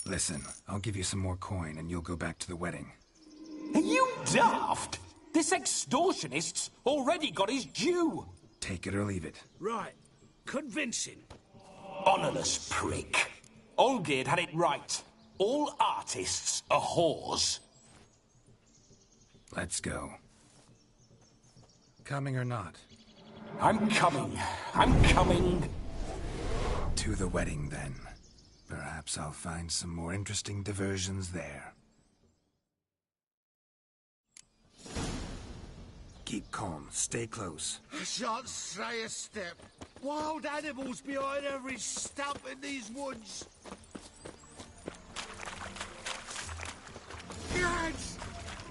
Listen, I'll give you some more coin and you'll go back to the wedding. Are you daft? This extortionist's already got his due. Take it or leave it. Right. Convincing. Honourless prick. Olgerd had it right. All artists are whores. Let's go. Coming or not? I'm coming. I'm coming. To the wedding, then. Perhaps I'll find some more interesting diversions there. Keep calm. Stay close. I shan't stray a step. Wild animals behind every stump in these woods. Cats!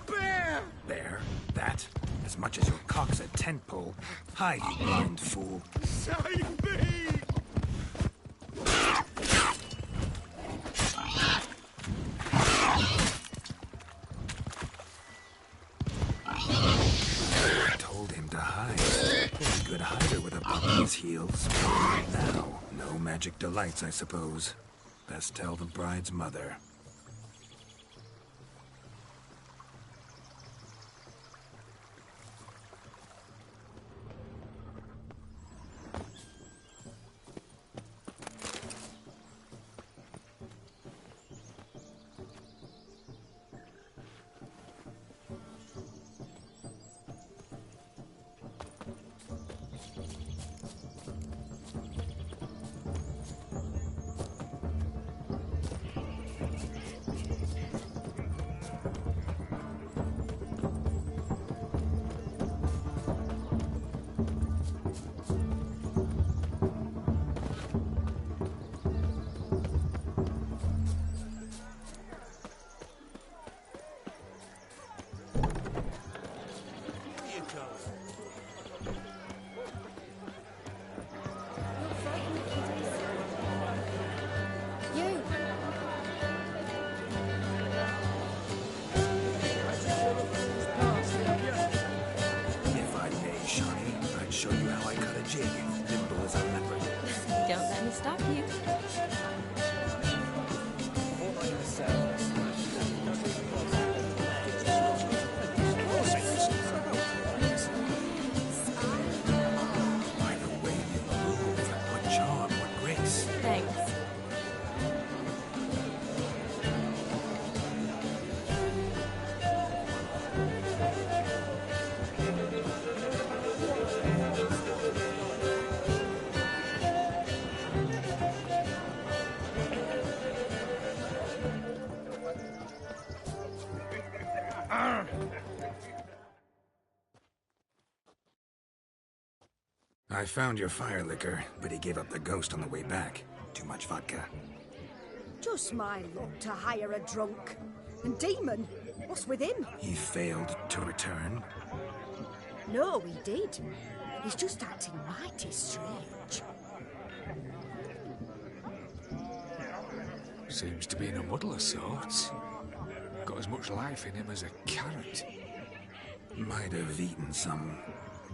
Bear! Bear? That? As much as your cock's a tent pole. Hide, you blind fool. Save me! I told him to hide. Very good hider with a bump on his heels. Now, no magic delights, I suppose. Best tell the bride's mother. I found your fire liquor, but he gave up the ghost on the way back. Too much vodka. Just my luck to hire a drunk. And Demon, what's with him? He failed to return. No, he did. He's just acting mighty strange. Seems to be in a muddle of sorts. Got as much life in him as a carrot. Might have eaten some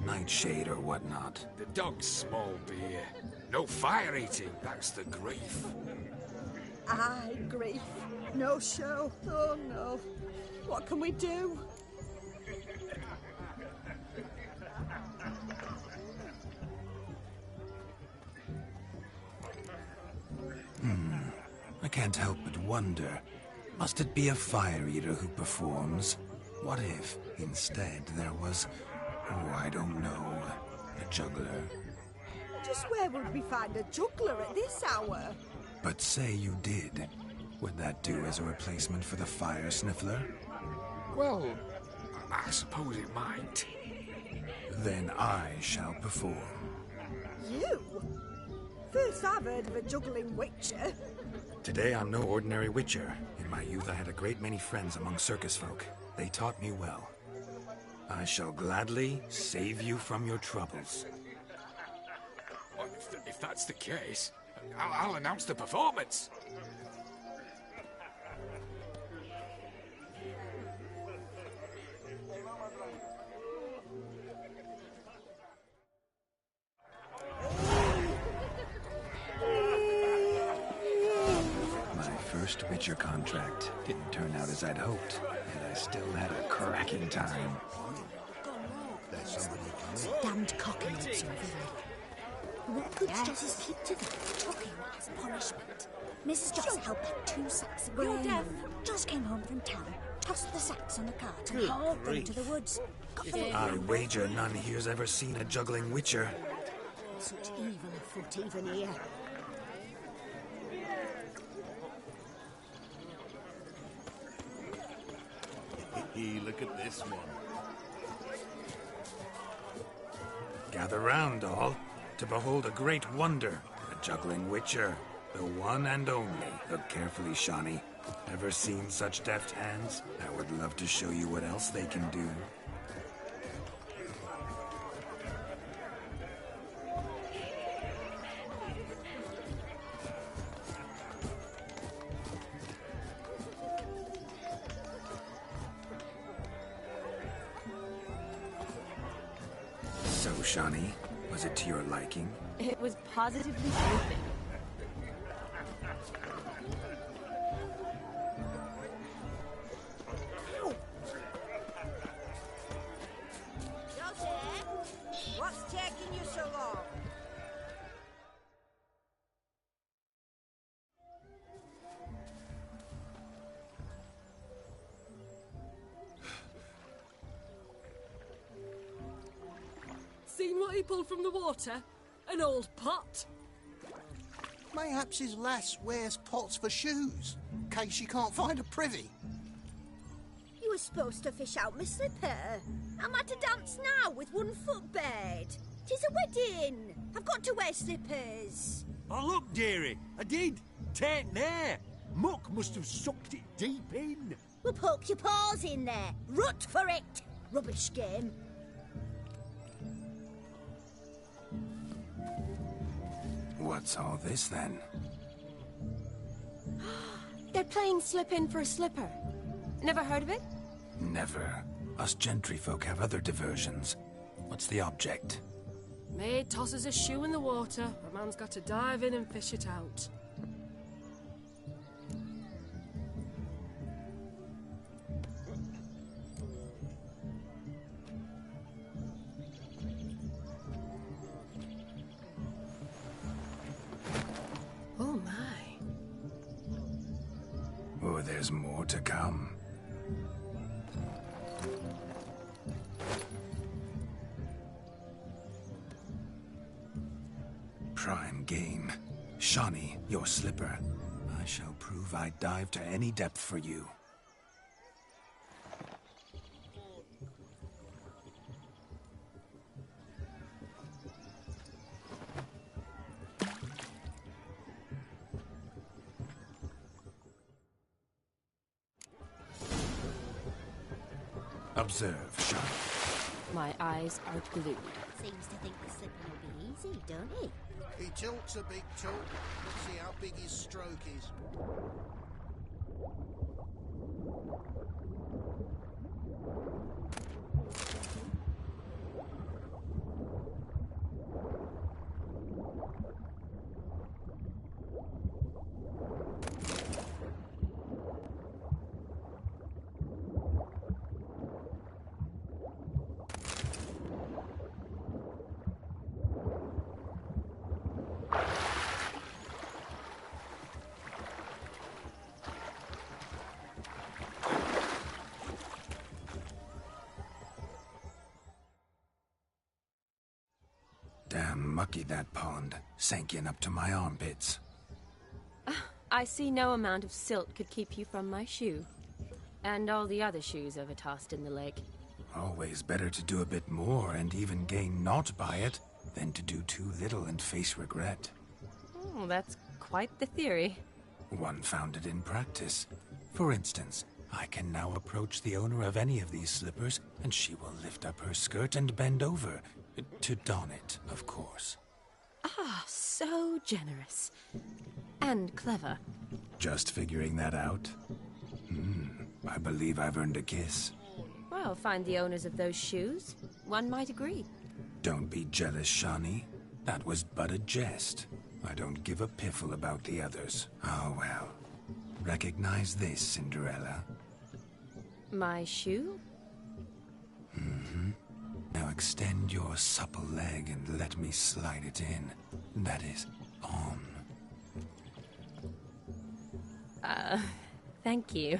nightshade or whatnot. The dog's small beer. No fire eating, that's the grief. Aye, grief. No show. Oh no. What can we do? I can't help but wonder. Must it be a fire eater who performs? What if, instead, there was... oh, I don't know. A juggler. Just where would we find a juggler at this hour? But say you did. Would that do as a replacement for the fire sniffler? Well, I suppose it might. Then I shall perform. You? First I've heard of a juggling witcher. Today I'm no ordinary witcher. In my youth I had a great many friends among circus folk. They taught me well. I shall gladly save you from your troubles. Well, if that's the case, I'll announce the performance. First Witcher contract didn't turn out as I'd hoped, and I still had a cracking time. Damned cockaloos over there. What good's Joss's keep to them? Talking as punishment. Mrs. Joss held back 2 sacks of grain. Joss came home from town, tossed the sacks on a cart, and hauled them to the woods. I wager none here's ever seen a juggling witcher. Such evil afoot even here. Look at this one. Gather round, all, to behold a great wonder, a juggling witcher, the one and only. Look carefully, Shawnee. Ever seen such deft hands? I would love to show you what else they can do. So, Shawnee, was it to your liking? It was positively sleeping. What's taking you so long? Seen what he pulled from the water? An old pot. Mayhaps his lass wears pots for shoes, in case she can't find a privy. You were supposed to fish out my slipper. I'm at a dance now with 1 foot bed. 'Tis a wedding. I've got to wear slippers. Oh, look, dearie, I did. Tain't there. Muck must have sucked it deep in. Well, poke your paws in there. Rut for it. Rubbish game. What's all this, then? They're playing slip in for a slipper. Never heard of it? Never. Us gentry folk have other diversions. What's the object? Maid tosses a shoe in the water. A man's got to dive in and fish it out. Oh my. Oh, there's more to come. Prime game. Shawnee, your slipper. I shall prove I'd dive to any depth for you. Observe, Shawnee. My eyes are glued. Seems to think the slipper will be easy, don't he? He talks a big talk. Let's see how big his stroke is. lucky that pond sank in up to my armpits. I see no amount of silt could keep you from my shoe. And all the other shoes overtossed in the lake. Always better to do a bit more and even gain naught by it than to do too little and face regret. Oh, that's quite the theory. One founded in practice. For instance, I can now approach the owner of any of these slippers, and she will lift up her skirt and bend over. To don it, of course. Ah, so generous. And clever. Just figuring that out? I believe I've earned a kiss. Well, find the owners of those shoes. One might agree. Don't be jealous, Shawnee. That was but a jest. I don't give a piffle about the others. Oh well. Recognize this, Cinderella. My shoe? Now extend your supple leg and let me slide it in. That is, on. Thank you.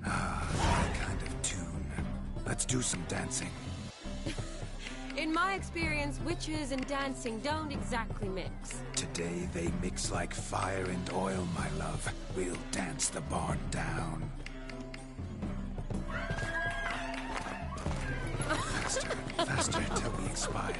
That kind of tune. Let's do some dancing. In my experience, witches and dancing don't exactly mix. Today they mix like fire and oil, my love. We'll dance the barn down. Faster, faster till we expire.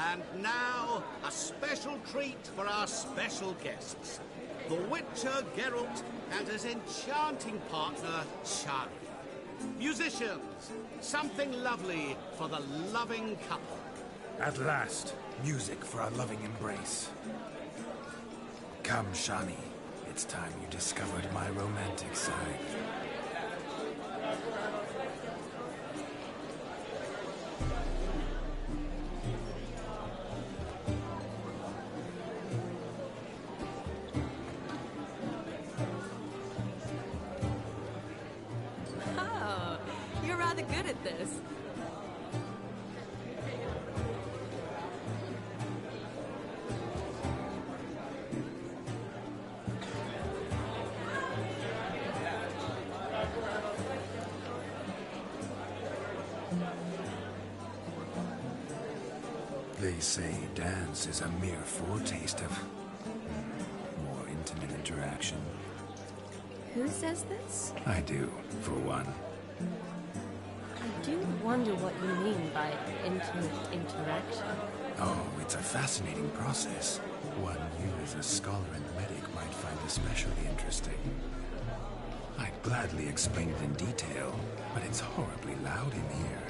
And now, a special treat for our special guests. The Witcher Geralt and his enchanting partner, Shani. Musicians, something lovely for the loving couple. At last, music for our loving embrace. Come, Shani. It's time you discovered my romantic side. Oh, you're rather good at this. They say dance is a mere foretaste of more intimate interaction. Who says this? I do, for one. I do wonder what you mean by intimate interaction. Oh, it's a fascinating process. One you as a scholar and medic might find especially interesting. I'd gladly explain it in detail, but it's horribly loud in here.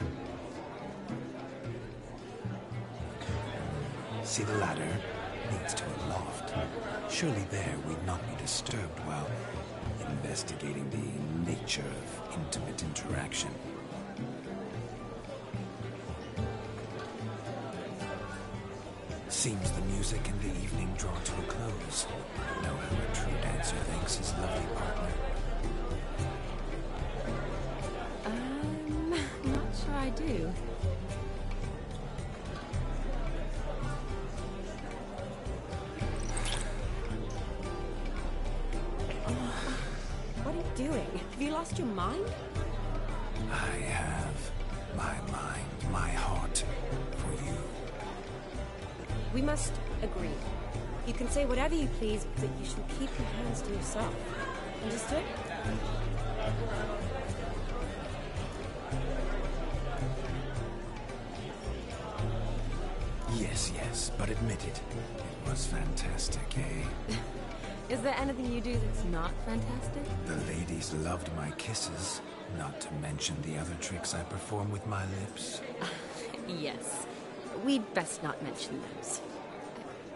See the ladder? Leads to a loft. Surely there we'd not be disturbed while investigating the nature of intimate interaction. Seems the music and the evening draw to a close. Know how a true dancer thanks his lovely partner. Not sure I do. What are you doing? Have you lost your mind? I have my mind, my heart for you. We must agree. You can say whatever you please, but you shall keep your hands to yourself. Understood? Yes, yes, but admit it. It was fantastic, eh? Is there anything you do that's not fantastic? The ladies loved my kisses. Not to mention the other tricks I perform with my lips. Yes. We'd best not mention those.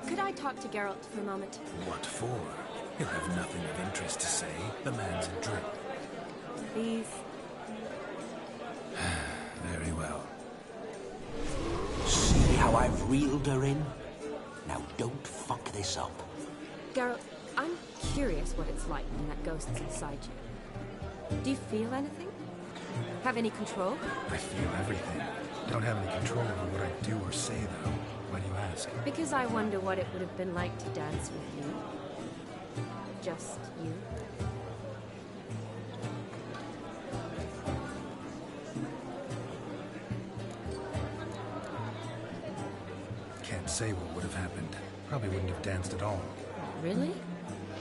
Could I talk to Geralt for a moment? What for? He'll have nothing of interest to say. The man's adrift. Please? Very well. See how I've reeled her in? Now don't fuck this up. Geralt, I'm curious what it's like when that ghost's inside you. Do you feel anything? Have any control? I feel everything. Don't have any control over what I do or say, though. Why do you ask? Because I wonder what it would have been like to dance with you. Just you. Can't say what would have happened. Probably wouldn't have danced at all. Really?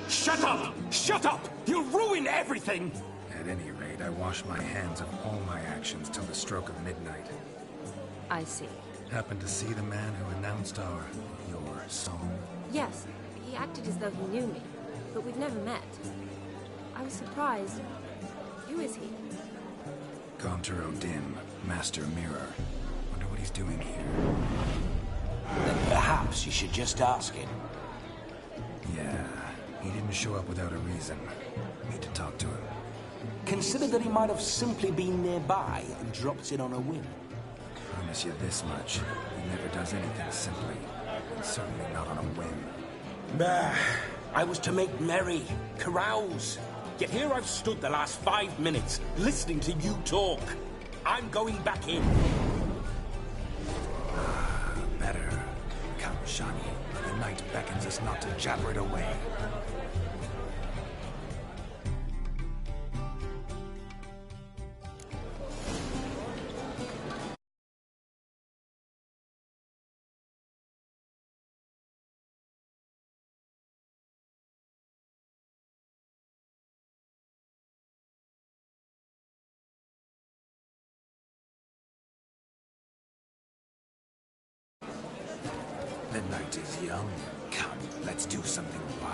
Shut up! Shut up! You'll ruin everything! At any rate, I wash my hands of all my actions till the stroke of midnight. I see. Happened to see the man who announced your song? Yes, he acted as though he knew me, but we've never met. I was surprised. Who is he? Gaunter O'Dim, Master Mirror. Wonder what he's doing here. Then perhaps you should just ask him. Yeah, he didn't show up without a reason. Need to talk to him. Consider that he might have simply been nearby and dropped in on a whim. Promise you this much. He never does anything simply. And certainly not on a whim. Bah, I was to make merry, carouse. Yet here I've stood the last 5 minutes, listening to you talk. I'm going back in. Better. Come, Shani. The night beckons us not to jabber it away. The night is young. Come, let's do something wild.